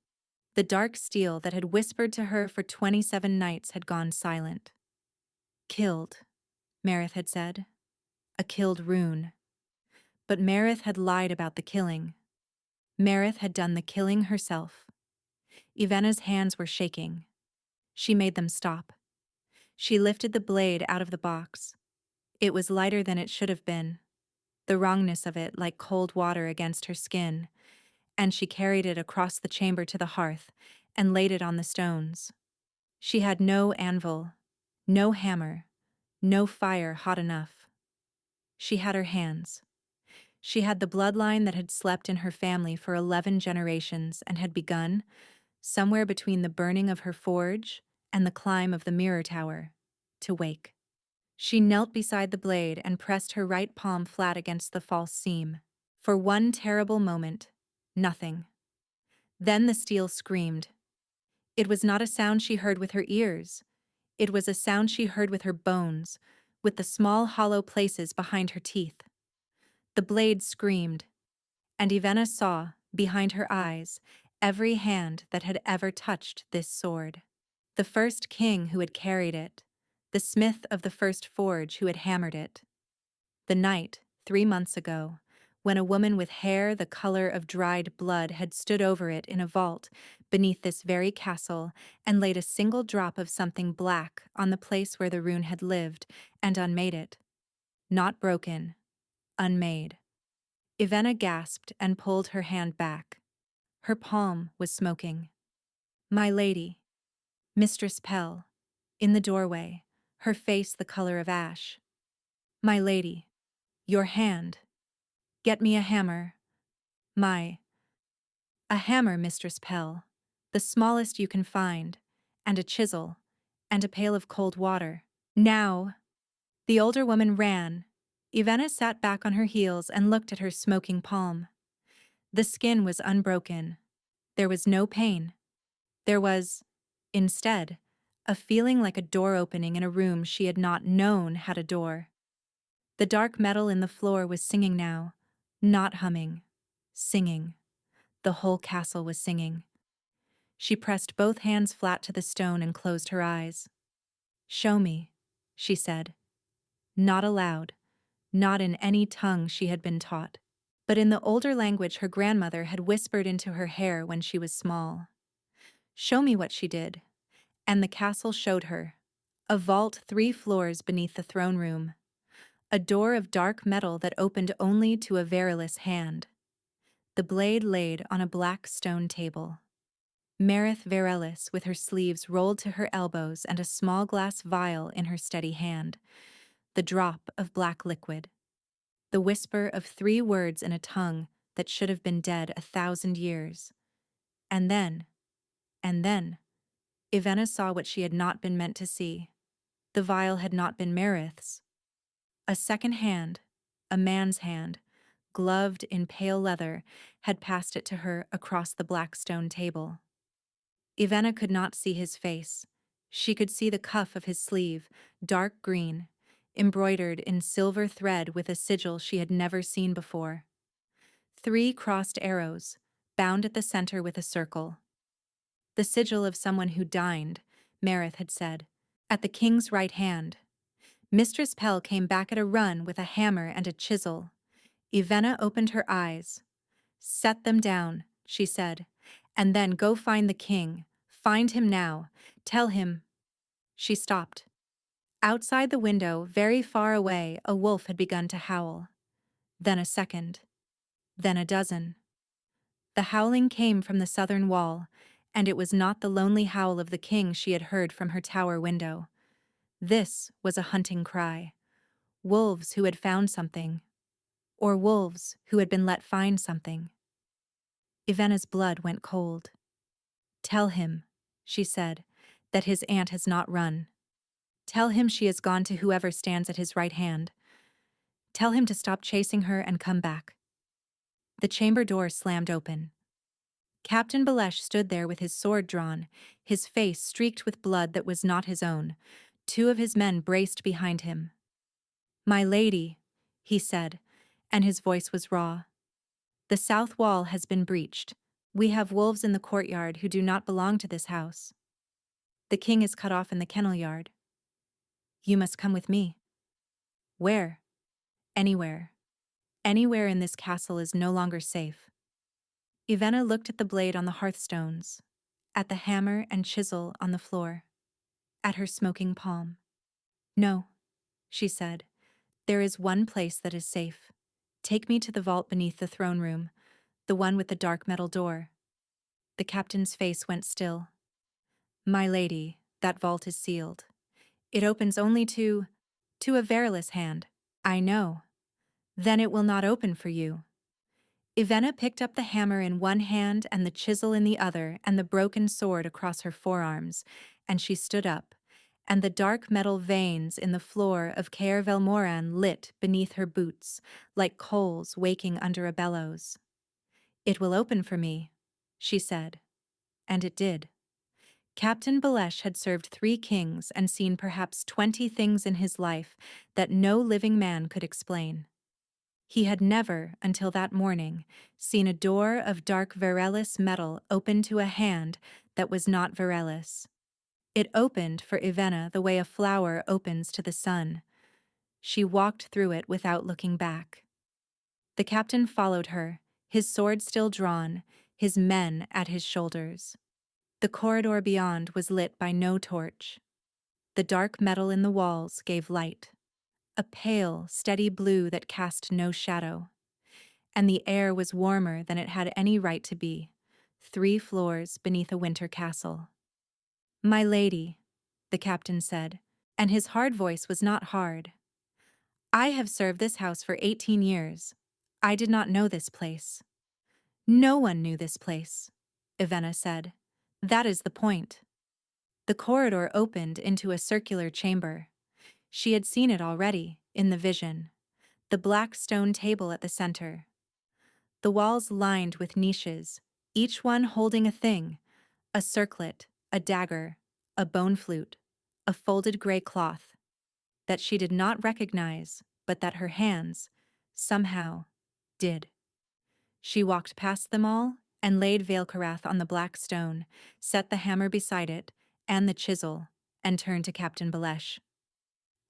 The dark steel that had whispered to her for 27 nights had gone silent. "Killed," Marith had said. "A killed rune." But Marith had lied about the killing. Marith had done the killing herself. Ivenna's hands were shaking. She made them stop. She lifted the blade out of the box. It was lighter than it should have been, the wrongness of it like cold water against her skin, and she carried it across the chamber to the hearth and laid it on the stones. She had no anvil, no hammer, no fire hot enough. She had her hands. She had the bloodline that had slept in her family for 11 generations and had begun, somewhere between the burning of her forge and the climb of the mirror tower, to wake. She knelt beside the blade and pressed her right palm flat against the false seam. For one terrible moment, nothing. Then the steel screamed. It was not a sound she heard with her ears. It was a sound she heard with her bones, with the small hollow places behind her teeth. The blade screamed, and Ivana saw, behind her eyes, every hand that had ever touched this sword. The first king who had carried it, the smith of the first forge who had hammered it. The night, 3 months ago, when a woman with hair the color of dried blood had stood over it in a vault beneath this very castle and laid a single drop of something black on the place where the rune had lived and unmade it. Not broken, unmade. Ivana gasped and pulled her hand back. Her palm was smoking. My lady, Mistress Pell, in the doorway, her face the color of ash. My lady, your hand. Get me a hammer. A hammer, Mistress Pell, the smallest you can find, and a chisel, and a pail of cold water. Now! The older woman ran. Ivana sat back on her heels and looked at her smoking palm. The skin was unbroken. There was no pain. There was, instead, a feeling like a door opening in a room she had not known had a door. The dark metal in the floor was singing now, not humming, singing. The whole castle was singing. She pressed both hands flat to the stone and closed her eyes. Show me, she said. Not aloud, not in any tongue she had been taught, but in the older language her grandmother had whispered into her hair when she was small. Show me what she did, and the castle showed her. A vault 3 floors beneath the throne room. A door of dark metal that opened only to a Verilus hand. The blade laid on a black stone table. Marith Verilus with her sleeves rolled to her elbows and a small glass vial in her steady hand. The drop of black liquid. The whisper of 3 words in a tongue that should have been dead 1,000 years. And then, Ivana saw what she had not been meant to see. The vial had not been Marith's. A second hand, a man's hand, gloved in pale leather, had passed it to her across the black stone table. Ivana could not see his face. She could see the cuff of his sleeve, dark green, embroidered in silver thread with a sigil she had never seen before. 3 crossed arrows, bound at the center with a circle. The sigil of someone who dined, Marith had said, at the king's right hand. Mistress Pell came back at a run with a hammer and a chisel. Ivana opened her eyes. Set them down, she said, and then go find the king. Find him now. Tell him. She stopped. Outside the window, very far away, a wolf had begun to howl. Then a second. Then a dozen. The howling came from the southern wall, and it was not the lonely howl of the king she had heard from her tower window. This was a hunting cry. Wolves who had found something. Or wolves who had been let find something. Ivana's blood went cold. Tell him, she said, that his aunt has not run. Tell him she has gone to whoever stands at his right hand. Tell him to stop chasing her and come back. The chamber door slammed open. Captain Balesh stood there with his sword drawn, his face streaked with blood that was not his own. 2 of his men braced behind him. My lady, he said, and his voice was raw. The south wall has been breached. We have wolves in the courtyard who do not belong to this house. The king is cut off in the kennel yard. You must come with me. Where? Anywhere. Anywhere in this castle is no longer safe. Ivana looked at the blade on the hearthstones, at the hammer and chisel on the floor, at her smoking palm. No, she said. There is one place that is safe. Take me to the vault beneath the throne room. The one with the dark metal door. The captain's face went still. My lady, that vault is sealed. It opens only to a Werewolf's hand. I know. Then it will not open for you. Ivenna picked up the hammer in one hand and the chisel in the other and the broken sword across her forearms, and she stood up, and the dark metal veins in the floor of Caer Velmoran lit beneath her boots, like coals waking under a bellows. It will open for me, she said. And it did. Captain Belesh had served 3 kings and seen perhaps 20 things in his life that no living man could explain. He had never, until that morning, seen a door of dark Verelis metal open to a hand that was not Verelis. It opened for Ivenna the way a flower opens to the sun. She walked through it without looking back. The captain followed her, his sword still drawn, his men at his shoulders. The corridor beyond was lit by no torch. The dark metal in the walls gave light. A pale, steady blue that cast no shadow. And the air was warmer than it had any right to be, 3 floors beneath a winter castle. My lady, the captain said, and his hard voice was not hard. I have served this house for 18 years. I did not know this place. No one knew this place, Ivenna said. That is the point. The corridor opened into a circular chamber. She had seen it already, in the vision. The black stone table at the center. The walls lined with niches, each one holding a thing, a circlet, a dagger, a bone flute, a folded gray cloth, that she did not recognize, but that her hands, somehow, did. She walked past them all and laid Veilkarath on the black stone, set the hammer beside it, and the chisel, and turned to Captain Belesh.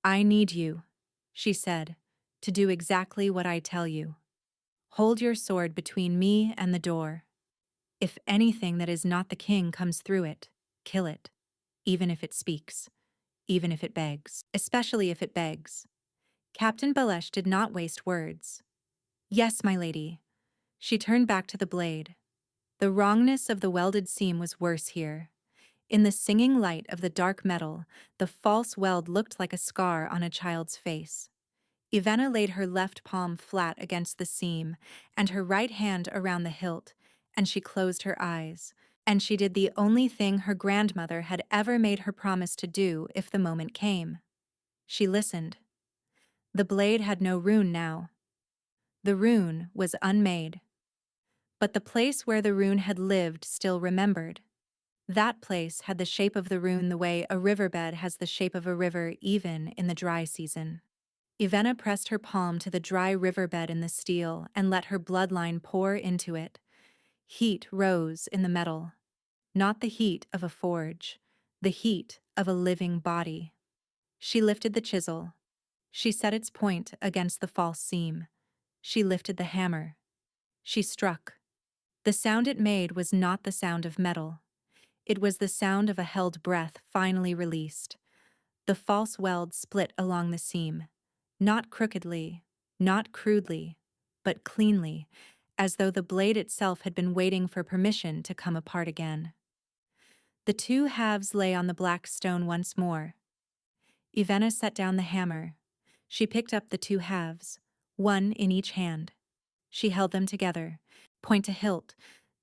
I need you, she said, to do exactly what I tell you. Hold your sword between me and the door. If anything that is not the king comes through it, kill it, even if it speaks, even if it begs, especially if it begs. Captain Belesh did not waste words. Yes, my lady. She turned back to the blade. The wrongness of the welded seam was worse here. In the singing light of the dark metal, the false weld looked like a scar on a child's face. Ivenna laid her left palm flat against the seam, and her right hand around the hilt, and she closed her eyes, and she did the only thing her grandmother had ever made her promise to do if the moment came. She listened. The blade had no rune now. The rune was unmade. But the place where the rune had lived still remembered. That place had the shape of the rune the way a riverbed has the shape of a river even in the dry season. Ivenna pressed her palm to the dry riverbed in the steel and let her bloodline pour into it. Heat rose in the metal. Not the heat of a forge, the heat of a living body. She lifted the chisel. She set its point against the false seam. She lifted the hammer. She struck. The sound it made was not the sound of metal. It was the sound of a held breath finally released. The false weld split along the seam. Not crookedly, not crudely, but cleanly, as though the blade itself had been waiting for permission to come apart again. The 2 halves lay on the black stone once more. Ivenna set down the hammer. She picked up the 2 halves, one in each hand. She held them together, point to hilt,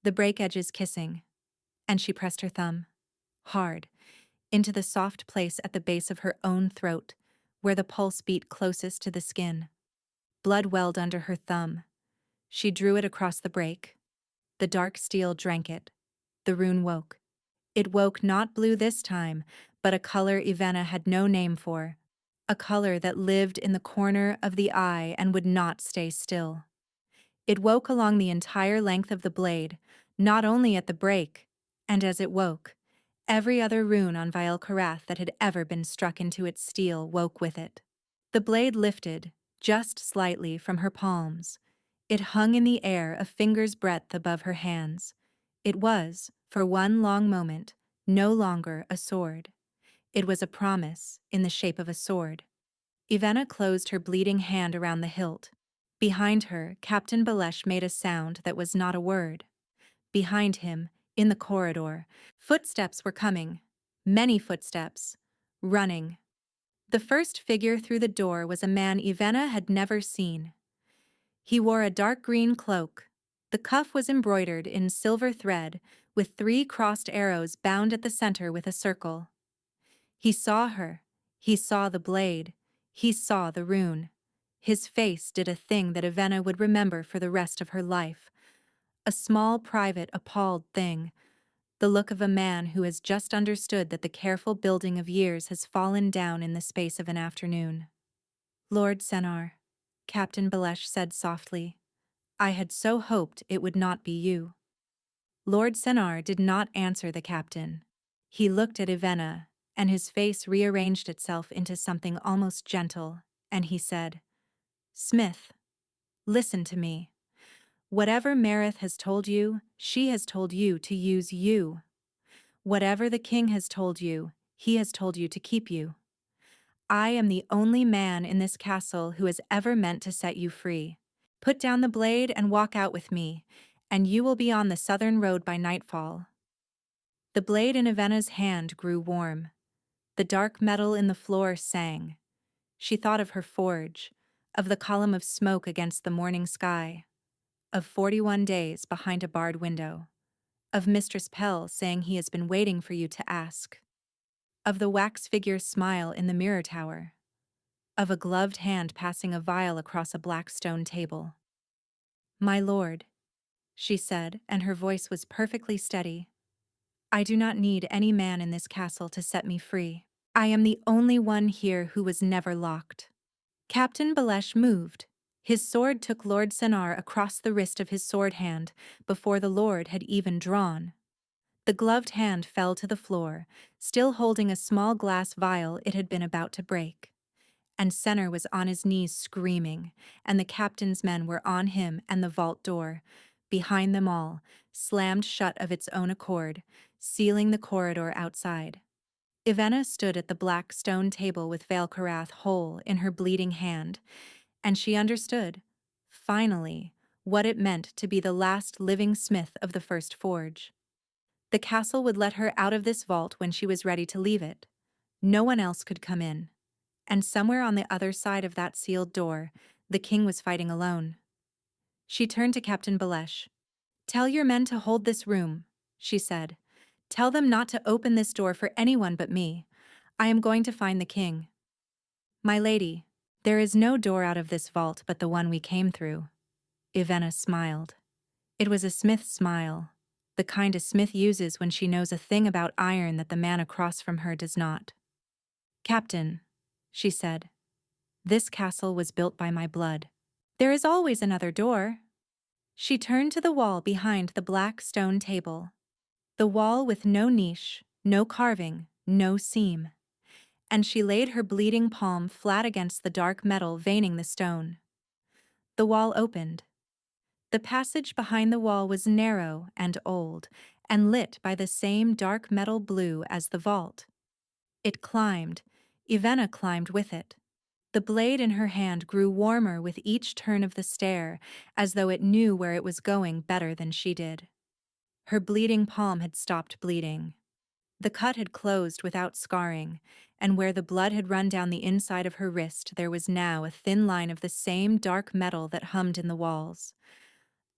the break edges kissing, and she pressed her thumb, hard, into the soft place at the base of her own throat, where the pulse beat closest to the skin. Blood welled under her thumb. She drew it across the break. The dark steel drank it. The rune woke. It woke not blue this time, but a color Ivenna had no name for. A color that lived in the corner of the eye and would not stay still. It woke along the entire length of the blade, not only at the break, and as it woke, every other rune on Veilkarath that had ever been struck into its steel woke with it. The blade lifted, just slightly, from her palms. It hung in the air a finger's breadth above her hands. It was, for one long moment, no longer a sword. It was a promise, in the shape of a sword. Ivenna closed her bleeding hand around the hilt. Behind her, Captain Balesh made a sound that was not a word. Behind him, in the corridor, footsteps were coming. Many footsteps. Running. The first figure through the door was a man Ivana had never seen. He wore a dark green cloak. The cuff was embroidered in silver thread, with 3 crossed arrows bound at the center with a circle. He saw her. He saw the blade. He saw the rune. His face did a thing that Ivana would remember for the rest of her life. A small, private, appalled thing. The look of a man who has just understood that the careful building of years has fallen down in the space of an afternoon. Lord Senar, Captain Balesh said softly, I had so hoped it would not be you. Lord Senar did not answer the captain. He looked at Ivana, and his face rearranged itself into something almost gentle, and he said, Smith, listen to me. Whatever Marith has told you, she has told you to use you. Whatever the king has told you, he has told you to keep you. I am the only man in this castle who has ever meant to set you free. Put down the blade and walk out with me, and you will be on the southern road by nightfall. The blade in Ivana's hand grew warm. The dark metal in the floor sang. She thought of her forge, of the column of smoke against the morning sky, of 41 days behind a barred window, of Mistress Pell saying he has been waiting for you to ask, of the wax figure's smile in the mirror tower, of a gloved hand passing a vial across a black stone table. My lord, she said, and her voice was perfectly steady, I do not need any man in this castle to set me free. I am the only one here who was never locked. Captain Balesh moved. His sword took Lord Senar across the wrist of his sword hand before the lord had even drawn. The gloved hand fell to the floor, still holding a small glass vial it had been about to break. And Senar was on his knees screaming, and the captain's men were on him and the vault door, behind them all, slammed shut of its own accord, sealing the corridor outside. Ivana stood at the black stone table with Valkarath whole in her bleeding hand, and she understood, finally, what it meant to be the last living smith of the first forge. The castle would let her out of this vault when she was ready to leave it. No one else could come in. And somewhere on the other side of that sealed door, the king was fighting alone. She turned to Captain Balesh. Tell your men to hold this room, she said. Tell them not to open this door for anyone but me. I am going to find the king. My lady, there is no door out of this vault but the one we came through. Ivana smiled. It was a smith's smile, the kind a smith uses when she knows a thing about iron that the man across from her does not. Captain, she said, this castle was built by my blood. There is always another door. She turned to the wall behind the black stone table. The wall with no niche, no carving, no seam. And she laid her bleeding palm flat against the dark metal veining the stone. The wall opened. The passage behind the wall was narrow and old, and lit by the same dark metal blue as the vault. It climbed. Ivana climbed with it. The blade in her hand grew warmer with each turn of the stair, as though it knew where it was going better than she did. Her bleeding palm had stopped bleeding. The cut had closed without scarring, and where the blood had run down the inside of her wrist there was now a thin line of the same dark metal that hummed in the walls.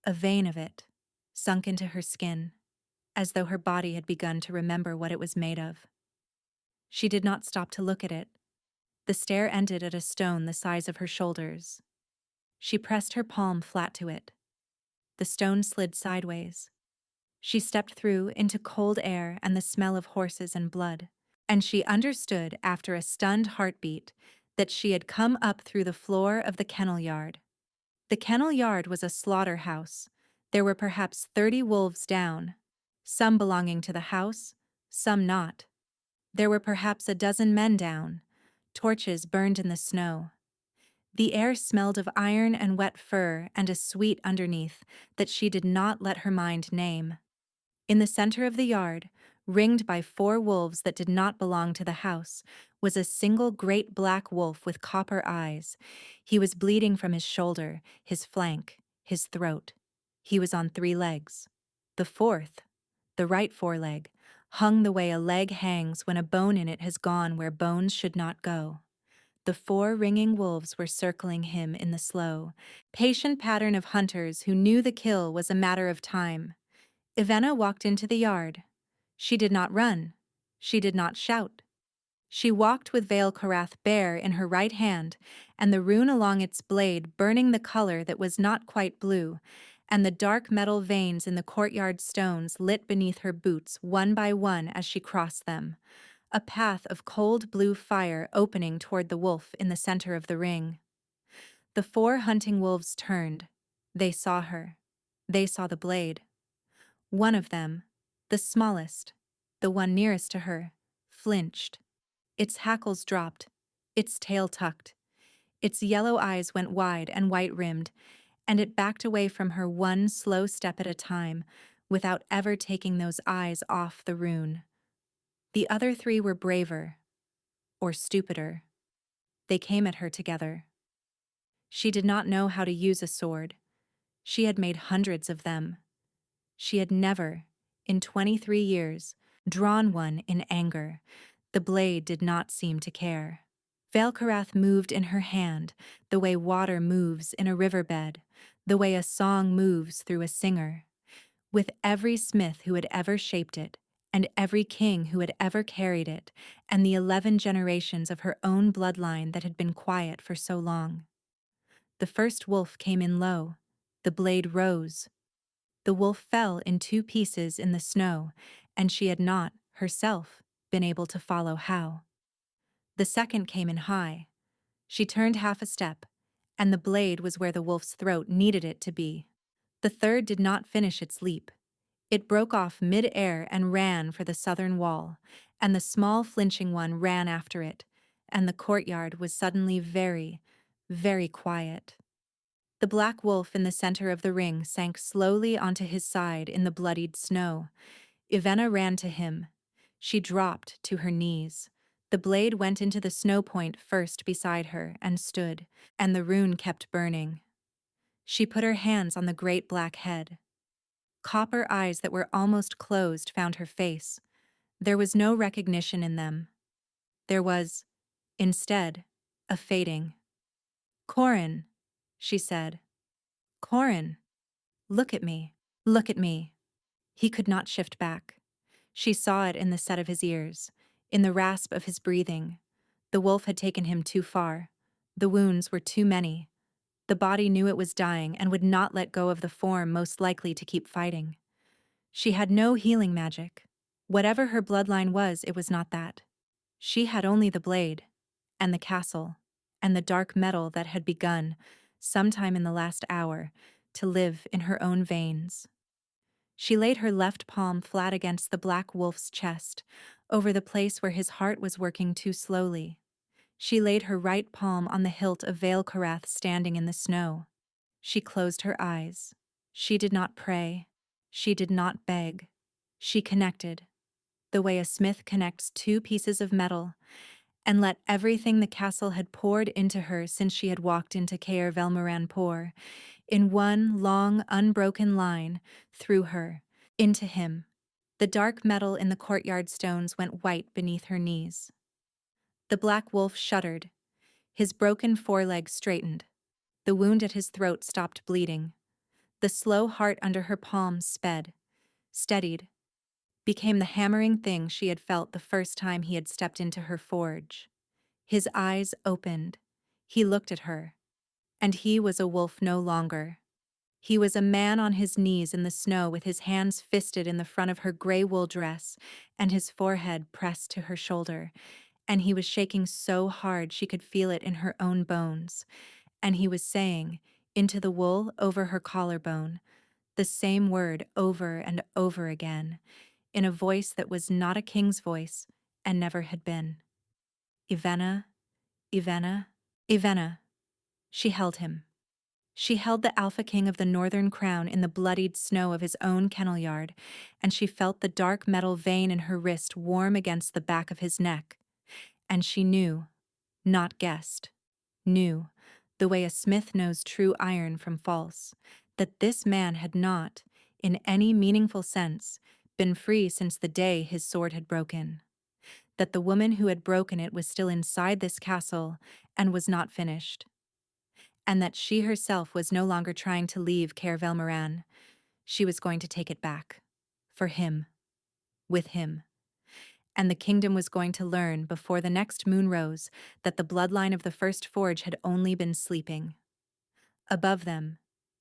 A vein of it, sunk into her skin, as though her body had begun to remember what it was made of. She did not stop to look at it. The stair ended at a stone the size of her shoulders. She pressed her palm flat to it. The stone slid sideways. She stepped through into cold air and the smell of horses and blood, and she understood after a stunned heartbeat that she had come up through the floor of the kennel yard. The kennel yard was a slaughterhouse. There were perhaps 30 wolves down, some belonging to the house, some not. There were perhaps a dozen men down, torches burned in the snow. The air smelled of iron and wet fur and a sweet underneath that she did not let her mind name. In the center of the yard, ringed by 4 wolves that did not belong to the house, was a single great black wolf with copper eyes. He was bleeding from his shoulder, his flank, his throat. He was on 3 legs. The fourth, the right foreleg, hung the way a leg hangs when a bone in it has gone where bones should not go. The 4 ringing wolves were circling him in the slow, patient pattern of hunters who knew the kill was a matter of time. Ivana walked into the yard. She did not run. She did not shout. She walked with Veil Karath bare in her right hand, and the rune along its blade burning the color that was not quite blue, and the dark metal veins in the courtyard stones lit beneath her boots one by one as she crossed them. A path of cold blue fire opening toward the wolf in the center of the ring. The 4 hunting wolves turned. They saw her. They saw the blade. One of them, the smallest, the one nearest to her, flinched. Its hackles dropped, its tail tucked. Its yellow eyes went wide and white-rimmed, and it backed away from her one slow step at a time, without ever taking those eyes off the rune. The other 3 were braver, or stupider. They came at her together. She did not know how to use a sword. She had made hundreds of them. She had never, in 23 years, drawn one in anger. The blade did not seem to care. Velkarath moved in her hand, the way water moves in a riverbed, the way a song moves through a singer. With every smith who had ever shaped it, and every king who had ever carried it, and the 11 generations of her own bloodline that had been quiet for so long. The first wolf came in low. The blade rose. The wolf fell in 2 pieces in the snow, and she had not, herself, been able to follow how. The second came in high. She turned half a step, and the blade was where the wolf's throat needed it to be. The third did not finish its leap. It broke off mid-air and ran for the southern wall, and the small flinching one ran after it, and the courtyard was suddenly very, very quiet. The black wolf in the center of the ring sank slowly onto his side in the bloodied snow. Ivana ran to him. She dropped to her knees. The blade went into the snow point first beside her and stood, and the rune kept burning. She put her hands on the great black head. Copper eyes that were almost closed found her face. There was no recognition in them. There was, instead, a fading. "Corin," she said. "Corin, look at me. Look at me." He could not shift back. She saw it in the set of his ears, in the rasp of his breathing. The wolf had taken him too far. The wounds were too many. The body knew it was dying and would not let go of the form most likely to keep fighting. She had no healing magic. Whatever her bloodline was, it was not that. She had only the blade, and the castle, and the dark metal that had begun, sometime in the last hour, to live in her own veins. She laid her left palm flat against the black wolf's chest, over the place where his heart was working too slowly. She laid her right palm on the hilt of Veil Karath standing in the snow. She closed her eyes. She did not pray. She did not beg. She connected, the way a smith connects 2 pieces of metal, and let everything the castle had poured into her since she had walked into Caer Velmaran pour, in one long, unbroken line, through her, into him. The dark metal in the courtyard stones went white beneath her knees. The black wolf shuddered. His broken foreleg straightened. The wound at his throat stopped bleeding. The slow heart under her palm sped, steadied, became the hammering thing she had felt the first time he had stepped into her forge. His eyes opened. He looked at her. And he was a wolf no longer. He was a man on his knees in the snow with his hands fisted in the front of her gray wool dress and his forehead pressed to her shoulder, and he was shaking so hard she could feel it in her own bones, and he was saying, into the wool over her collarbone, the same word over and over again, in a voice that was not a king's voice and never had been. "Ivana, Ivana, Ivana." She held him. She held the Alpha King of the Northern Crown in the bloodied snow of his own kennel yard, and she felt the dark metal vein in her wrist warm against the back of his neck. And she knew, not guessed, knew, the way a smith knows true iron from false, that this man had not, in any meaningful sense, been free since the day his sword had broken. That the woman who had broken it was still inside this castle and was not finished. And that she herself was no longer trying to leave Caer Velmaran. She was going to take it back. For him. With him. And the kingdom was going to learn before the next moon rose that the bloodline of the first forge had only been sleeping. Above them,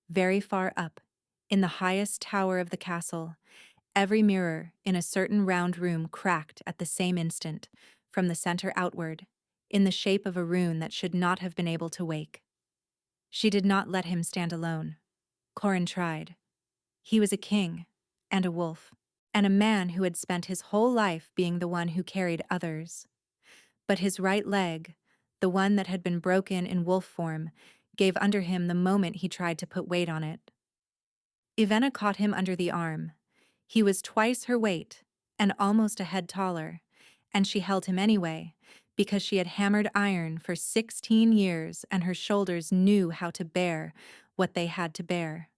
very far up, in the highest tower of the castle, every mirror in a certain round room cracked at the same instant, from the center outward, in the shape of a rune that should not have been able to wake. She did not let him stand alone. Corin tried. He was a king, and a wolf, and a man who had spent his whole life being the one who carried others. But his right leg, the one that had been broken in wolf form, gave under him the moment he tried to put weight on it. Ivenna caught him under the arm. He was twice her weight, and almost a head taller, and she held him anyway, because she had hammered iron for 16 years and her shoulders knew how to bear what they had to bear.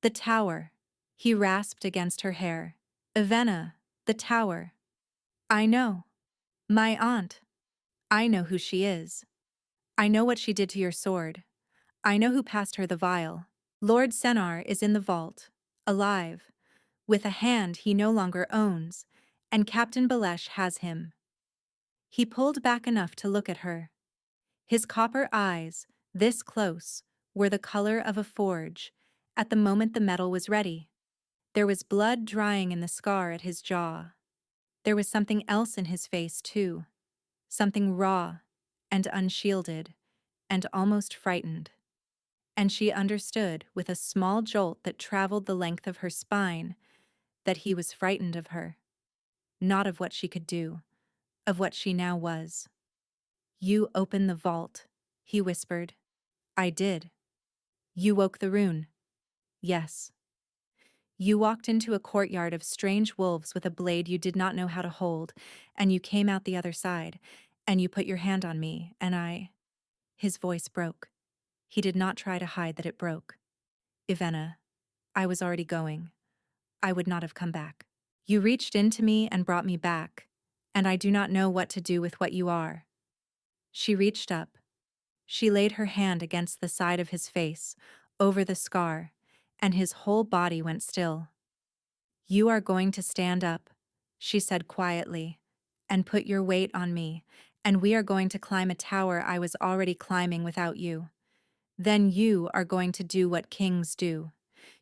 The tower, he rasped against her hair. Ivenna, the tower. I know. My aunt. I know who she is. I know what she did to your sword. I know who passed her the vial. Lord Senar is in the vault, alive, with a hand he no longer owns, and Captain Balesh has him. He pulled back enough to look at her. His copper eyes, this close, were the color of a forge, at the moment the metal was ready. There was blood drying in the scar at his jaw. There was something else in his face, too. Something raw, and unshielded, and almost frightened. And she understood, with a small jolt that traveled the length of her spine, that he was frightened of her. Not of what she could do, of what she now was. You opened the vault, he whispered. I did. You woke the rune. Yes. You walked into a courtyard of strange wolves with a blade you did not know how to hold, and you came out the other side, and you put your hand on me, and I... His voice broke. He did not try to hide that it broke. Ivenna, I was already going. I would not have come back. You reached into me and brought me back, and I do not know what to do with what you are. She reached up. She laid her hand against the side of his face, over the scar, and his whole body went still. You are going to stand up, she said quietly, and put your weight on me, and we are going to climb a tower I was already climbing without you. Then you are going to do what kings do.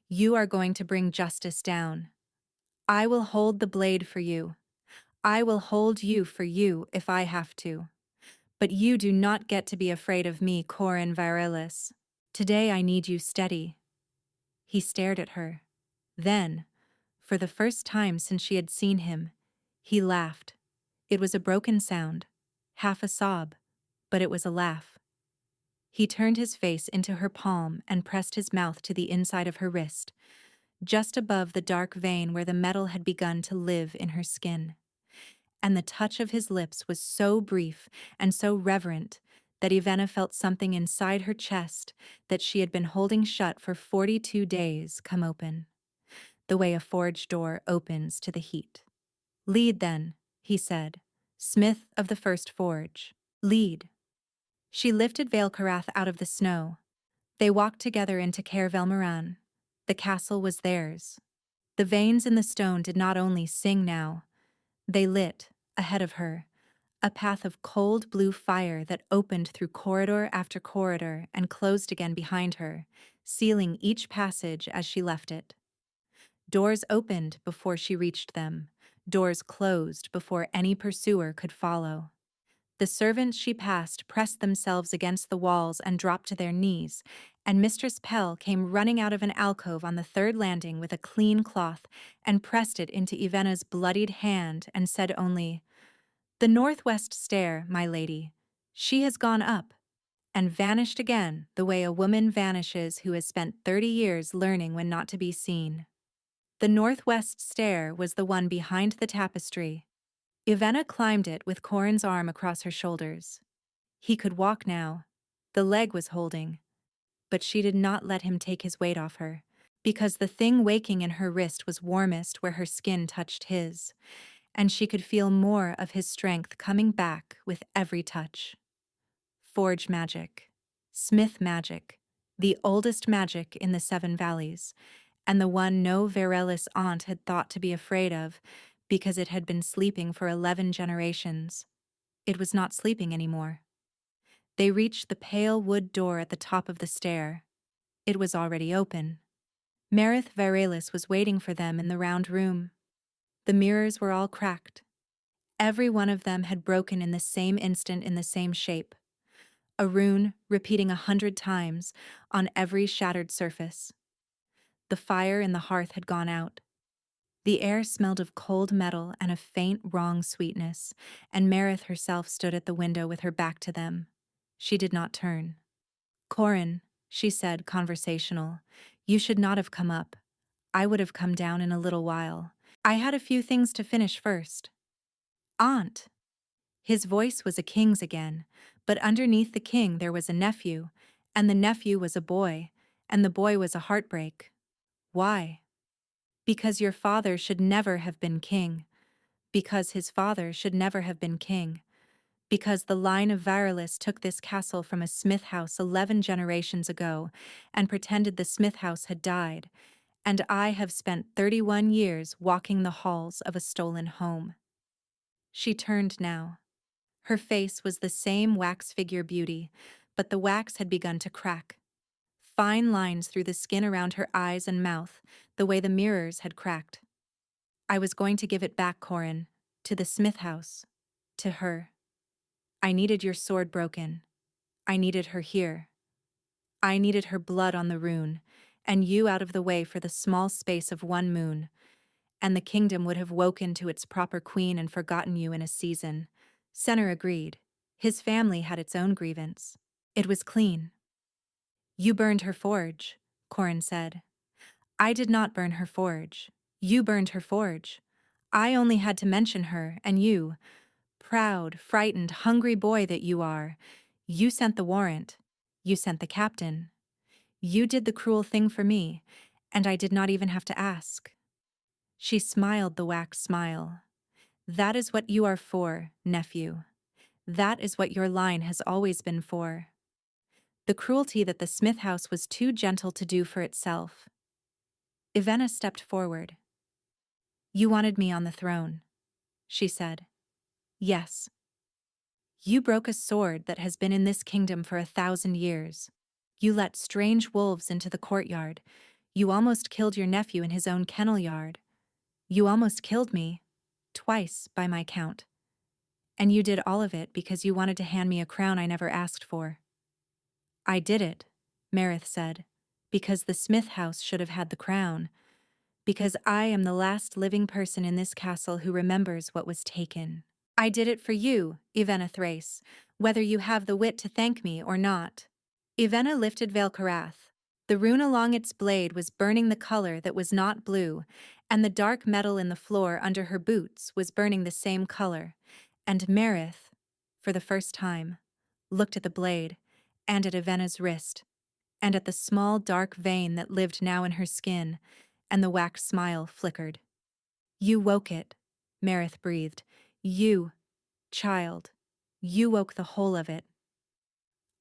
You are going to bring justice down. I will hold the blade for you. I will hold you for you if I have to. But you do not get to be afraid of me, Corin Virilis. Today I need you steady. He stared at her. Then, for the first time since she had seen him, he laughed. It was a broken sound, half a sob, but it was a laugh. He turned his face into her palm and pressed his mouth to the inside of her wrist, just above the dark vein where the metal had begun to live in her skin. And the touch of his lips was so brief and so reverent that Ivenna felt something inside her chest that she had been holding shut for 42 days come open, the way a forge door opens to the heat. Lead then, he said, smith of the first forge. Lead. She lifted Veilcarath out of the snow. They walked together into Caer Velmaran. The castle was theirs. The veins in the stone did not only sing now, they lit, ahead of her, a path of cold blue fire that opened through corridor after corridor and closed again behind her, sealing each passage as she left it. Doors opened before she reached them, doors closed before any pursuer could follow. The servants she passed pressed themselves against the walls and dropped to their knees, and Mistress Pell came running out of an alcove on the third landing with a clean cloth and pressed it into Ivenna's bloodied hand and said only, "The northwest stair, my lady. She has gone up," and vanished again the way a woman vanishes who has spent 30 years learning when not to be seen. The northwest stair was the one behind the tapestry. Ivana climbed it with Corin's arm across her shoulders. He could walk now. The leg was holding. But she did not let him take his weight off her, because the thing waking in her wrist was warmest where her skin touched his, and she could feel more of his strength coming back with every touch. Forge magic. Smith magic. The oldest magic in the Seven Valleys, and the one no Verelis aunt had thought to be afraid of because it had been sleeping for 11 generations. It was not sleeping anymore. They reached the pale wood door at the top of the stair. It was already open. Marith Verelis was waiting for them in the round room. The mirrors were all cracked. Every one of them had broken in the same instant in the same shape. A rune repeating 100 times on every shattered surface. The fire in the hearth had gone out. The air smelled of cold metal and a faint, wrong sweetness, and Marith herself stood at the window with her back to them. She did not turn. "Corin," she said, conversational, "you should not have come up. I would have come down in a little while. I had a few things to finish first." "Aunt!" His voice was a king's again, but underneath the king there was a nephew, and the nephew was a boy, and the boy was a heartbreak. "Why?" "Because your father should never have been king. Because his father should never have been king. Because the line of Verelis took this castle from a Smith house 11 generations ago and pretended the Smith house had died, and I have spent 31 years walking the halls of a stolen home." She turned now. Her face was the same wax figure beauty, but the wax had begun to crack. Fine lines through the skin around her eyes and mouth, the way the mirrors had cracked. "I was going to give it back, Corin, to the Smith house, to her. I needed your sword broken. I needed her here. I needed her blood on the rune, and you out of the way for the small space of 1 moon, and the kingdom would have woken to its proper queen and forgotten you in a season." Senner agreed. His family had its own grievance. It was clean. "You burned her forge," Corin said. "I did not burn her forge. You burned her forge. I only had to mention her, and you, proud, frightened, hungry boy that you are, you sent the warrant. You sent the captain. You did the cruel thing for me, and I did not even have to ask." She smiled the wax smile. "That is what you are for, nephew. That is what your line has always been for. The cruelty that the Smith house was too gentle to do for itself." Ivana stepped forward. "You wanted me on the throne," she said. "Yes. You broke a sword that has been in this kingdom for 1,000 years. You let strange wolves into the courtyard. You almost killed your nephew in his own kennel yard. You almost killed me, twice by my count. And you did all of it because you wanted to hand me a crown I never asked for." "I did it," Marith said, "because the Smith house should have had the crown. Because I am the last living person in this castle who remembers what was taken. I did it for you, Ivana Thrace, whether you have the wit to thank me or not." Ivana lifted Velkarath. The rune along its blade was burning the color that was not blue, and the dark metal in the floor under her boots was burning the same color, and Marith, for the first time, looked at the blade, and at Ivana's wrist, and at the small dark vein that lived now in her skin, and the wax smile flickered. "You woke it," Marith breathed. "You, child, you woke the whole of it."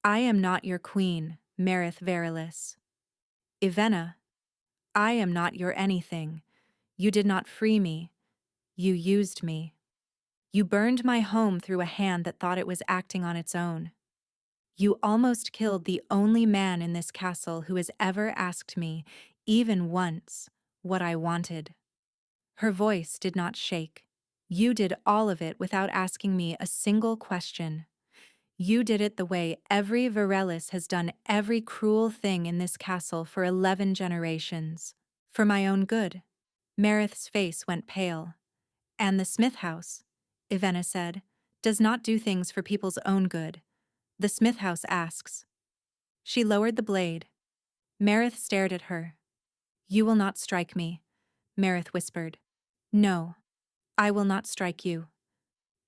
"I am not your queen, Marith Verelis. Ivana, I am not your anything. You did not free me. You used me. You burned my home through a hand that thought it was acting on its own. You almost killed the only man in this castle who has ever asked me, even once, what I wanted." Her voice did not shake. "You did all of it without asking me a single question. You did it the way every Verelis has done every cruel thing in this castle for 11 generations. For my own good." Marith's face went pale. "And the Smith house," Ivana said, "does not do things for people's own good. The Smith house asks." She lowered the blade. Marith stared at her. "You will not strike me," Marith whispered. "No, I will not strike you.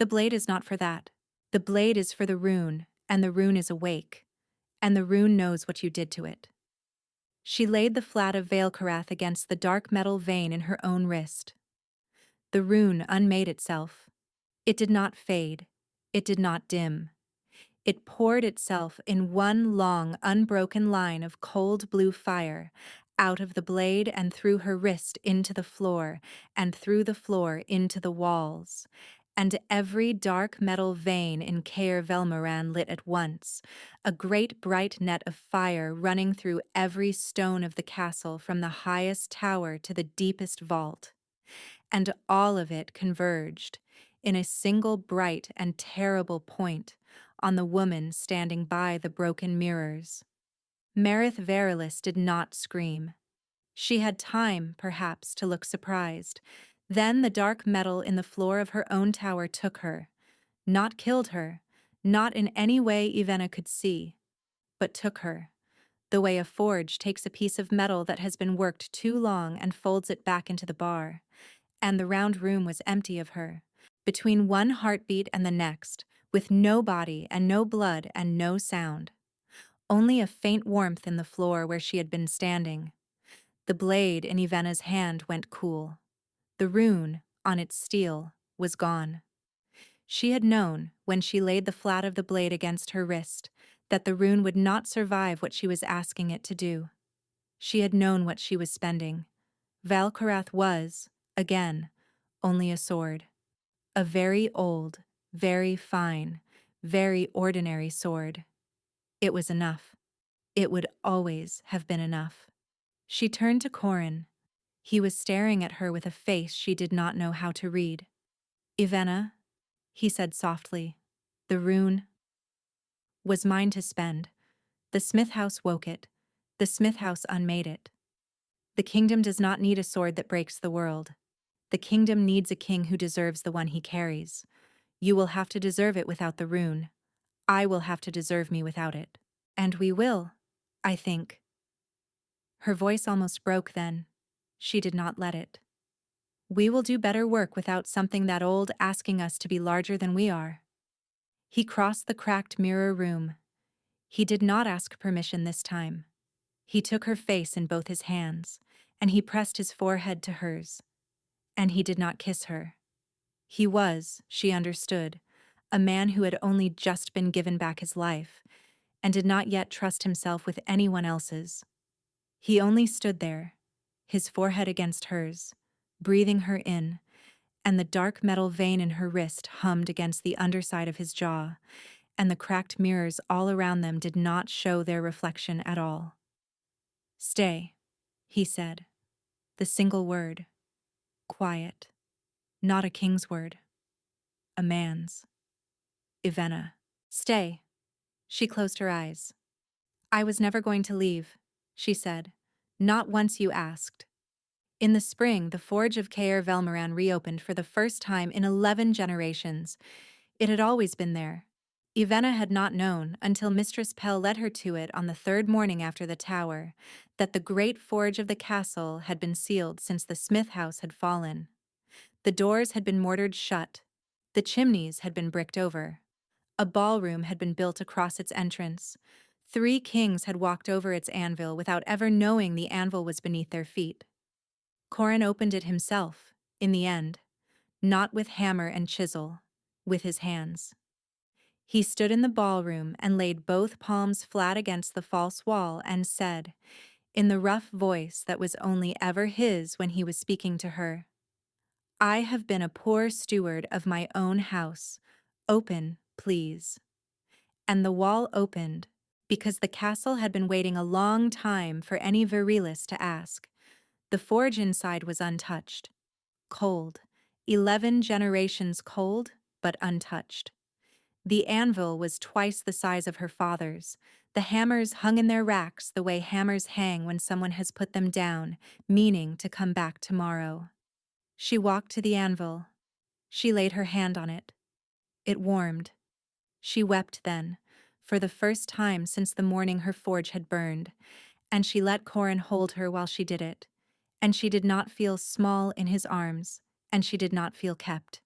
The blade is not for that. The blade is for the rune, and the rune is awake, and the rune knows what you did to it. She laid the flat of Veilkarath against the dark metal vein in her own wrist. The rune unmade itself. It did not fade. It did not dim. It poured itself in one long, unbroken line of cold blue fire, out of the blade and through her wrist into the floor, and through the floor into the walls. And every dark metal vein in Caer Velmaran lit at once, a great bright net of fire running through every stone of the castle from the highest tower to the deepest vault. And all of it converged, in a single bright and terrible point, on the woman standing by the broken mirrors. Marith Verilis did not scream. She had time, perhaps, to look surprised. Then the dark metal in the floor of her own tower took her. Not killed her, not in any way Ivenna could see, but took her, the way a forge takes a piece of metal that has been worked too long and folds it back into the bar. And the round room was empty of her, between one heartbeat and the next, with no body and no blood and no sound. Only a faint warmth in the floor where she had been standing. The blade in Ivenna's hand went cool. The rune, on its steel, was gone. She had known, when she laid the flat of the blade against her wrist, that the rune would not survive what she was asking it to do. She had known what she was spending. Veilkarath was, again, only a sword. A very old, very fine, very ordinary sword. It was enough. It would always have been enough. She turned to Corin. He was staring at her with a face she did not know how to read. "Ivenna," he said softly, "the rune was mine to spend. The Smith House woke it. The Smith House unmade it. The kingdom does not need a sword that breaks the world. The kingdom needs a king who deserves the one he carries. You will have to deserve it without the rune. I will have to deserve me without it. And we will, I think." Her voice almost broke then. She did not let it. "We will do better work without something that old asking us to be larger than we are." He crossed the cracked mirror room. He did not ask permission this time. He took her face in both his hands, and he pressed his forehead to hers. And he did not kiss her. He was, she understood, a man who had only just been given back his life, and did not yet trust himself with anyone else's. He only stood there, his forehead against hers, breathing her in, and the dark metal vein in her wrist hummed against the underside of his jaw, and the cracked mirrors all around them did not show their reflection at all. "Stay," he said. The single word. Quiet. Not a king's word. A man's. "Ivenna. Stay." She closed her eyes. "I was never going to leave," she said. "Not once you asked." In the spring, the forge of Caer Velmaran reopened for the first time in 11 generations. It had always been there. Ivenna had not known, until Mistress Pell led her to it on the third morning after the tower, that the great forge of the castle had been sealed since the Smith House had fallen. The doors had been mortared shut. The chimneys had been bricked over. A ballroom had been built across its entrance. 3 kings had walked over its anvil without ever knowing the anvil was beneath their feet. Corin opened it himself, in the end, not with hammer and chisel, with his hands. He stood in the ballroom and laid both palms flat against the false wall and said, in the rough voice that was only ever his when he was speaking to her, "I have been a poor steward of my own house. Open, please." And the wall opened, because the castle had been waiting a long time for any Virilis to ask. The forge inside was untouched. Cold. 11 generations cold, but untouched. The anvil was twice the size of her father's. The hammers hung in their racks the way hammers hang when someone has put them down, meaning to come back tomorrow. She walked to the anvil. She laid her hand on it. It warmed. She wept then, for the first time since the morning her forge had burned, and she let Corin hold her while she did it. And she did not feel small in his arms, and she did not feel kept.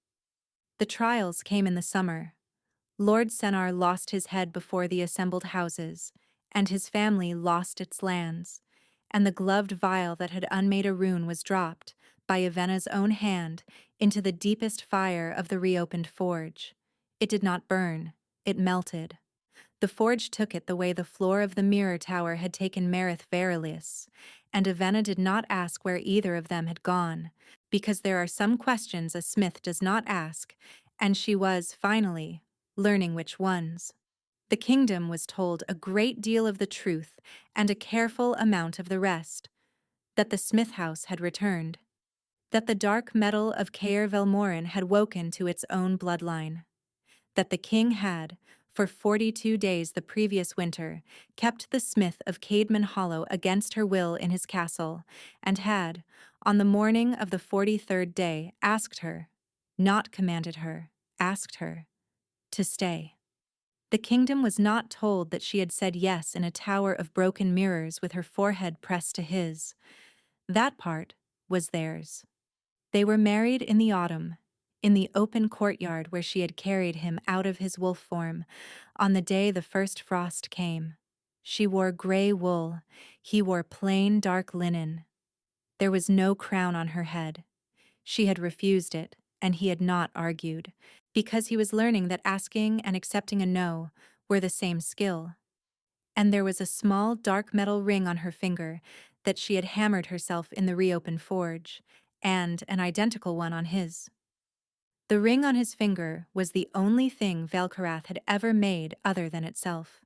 The trials came in the summer. Lord Sennar lost his head before the assembled houses, and his family lost its lands, and the gloved vial that had unmade a rune was dropped, by Ivena's own hand, into the deepest fire of the reopened forge. It did not burn, it melted. The forge took it the way the floor of the mirror tower had taken Marith Verilis, and Ivena did not ask where either of them had gone, because there are some questions a smith does not ask, and she was, finally, learning which ones. The kingdom was told a great deal of the truth and a careful amount of the rest, that the smith house had returned, that the dark metal of Caer Velmorin had woken to its own bloodline, that the king had, for 42 days the previous winter, kept the smith of Caedmon Hollow against her will in his castle, and had, on the morning of the 43rd day, asked her, not commanded her, asked her, to stay. The kingdom was not told that she had said yes in a tower of broken mirrors with her forehead pressed to his. That part was theirs. They were married in the autumn, in the open courtyard where she had carried him out of his wolf form, on the day the first frost came. She wore gray wool, he wore plain dark linen. There was no crown on her head. She had refused it, and he had not argued, because he was learning that asking and accepting a no were the same skill. And there was a small dark metal ring on her finger that she had hammered herself in the reopened forge, and an identical one on his. The ring on his finger was the only thing Velkarath had ever made other than itself.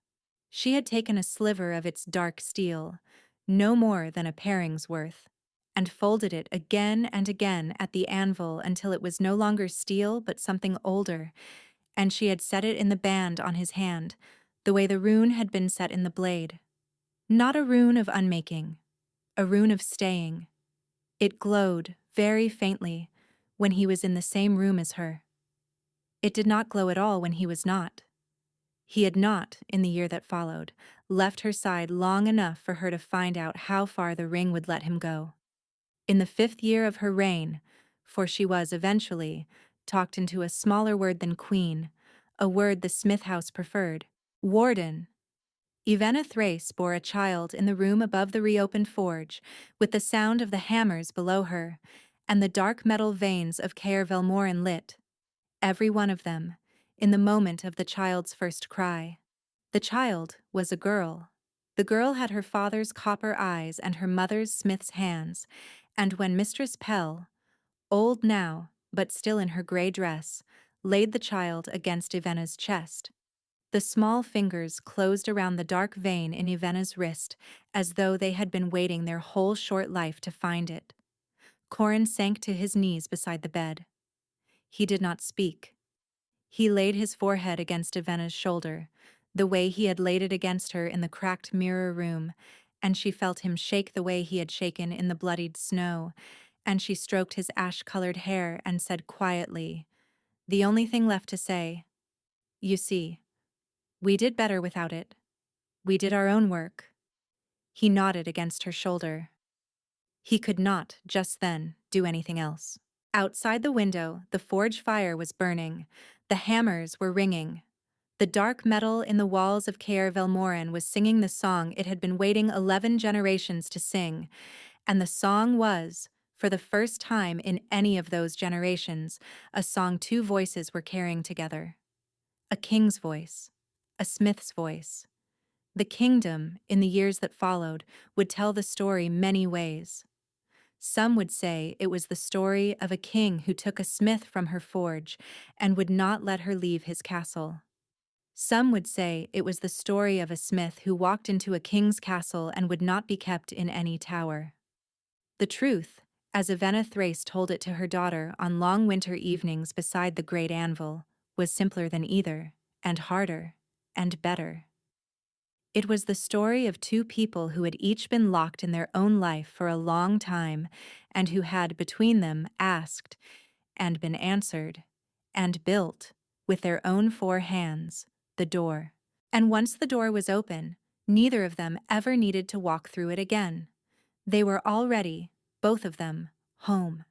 She had taken a sliver of its dark steel, no more than a paring's worth, and folded it again and again at the anvil until it was no longer steel but something older, and she had set it in the band on his hand, the way the rune had been set in the blade. Not a rune of unmaking, a rune of staying. It glowed, very faintly, when he was in the same room as her. It did not glow at all when he was not. He had not, in the year that followed, left her side long enough for her to find out how far the ring would let him go. In the 5th year of her reign, for she was, eventually, talked into a smaller word than queen, a word the Smith house preferred, warden. Ivena Thrace bore a child in the room above the reopened forge, with the sound of the hammers below her, and the dark metal veins of Caer Velmorin lit, every one of them, in the moment of the child's first cry. The child was a girl. The girl had her father's copper eyes and her mother's smith's hands, and when Mistress Pell, old now, but still in her gray dress, laid the child against Ivena's chest, the small fingers closed around the dark vein in Ivena's wrist as though they had been waiting their whole short life to find it. Corin sank to his knees beside the bed. He did not speak. He laid his forehead against Ivena's shoulder, the way he had laid it against her in the cracked mirror room, and she felt him shake the way he had shaken in the bloodied snow, and she stroked his ash-colored hair and said quietly, the only thing left to say, "You see, we did better without it. We did our own work." He nodded against her shoulder. He could not, just then, do anything else. Outside the window, the forge fire was burning. The hammers were ringing. The dark metal in the walls of Caer Velmorin was singing the song it had been waiting 11 generations to sing, and the song was, for the first time in any of those generations, a song 2 voices were carrying together. A king's voice, a smith's voice. The kingdom, in the years that followed, would tell the story many ways. Some would say it was the story of a king who took a smith from her forge and would not let her leave his castle. Some would say it was the story of a smith who walked into a king's castle and would not be kept in any tower. The truth, as Ivena Thrace told it to her daughter on long winter evenings beside the great anvil, was simpler than either, and harder, and better. It was the story of 2 people who had each been locked in their own life for a long time, and who had, between them, asked, and been answered, and built, with their own 4 hands, the door. And once the door was open, neither of them ever needed to walk through it again. They were already, both of them, home.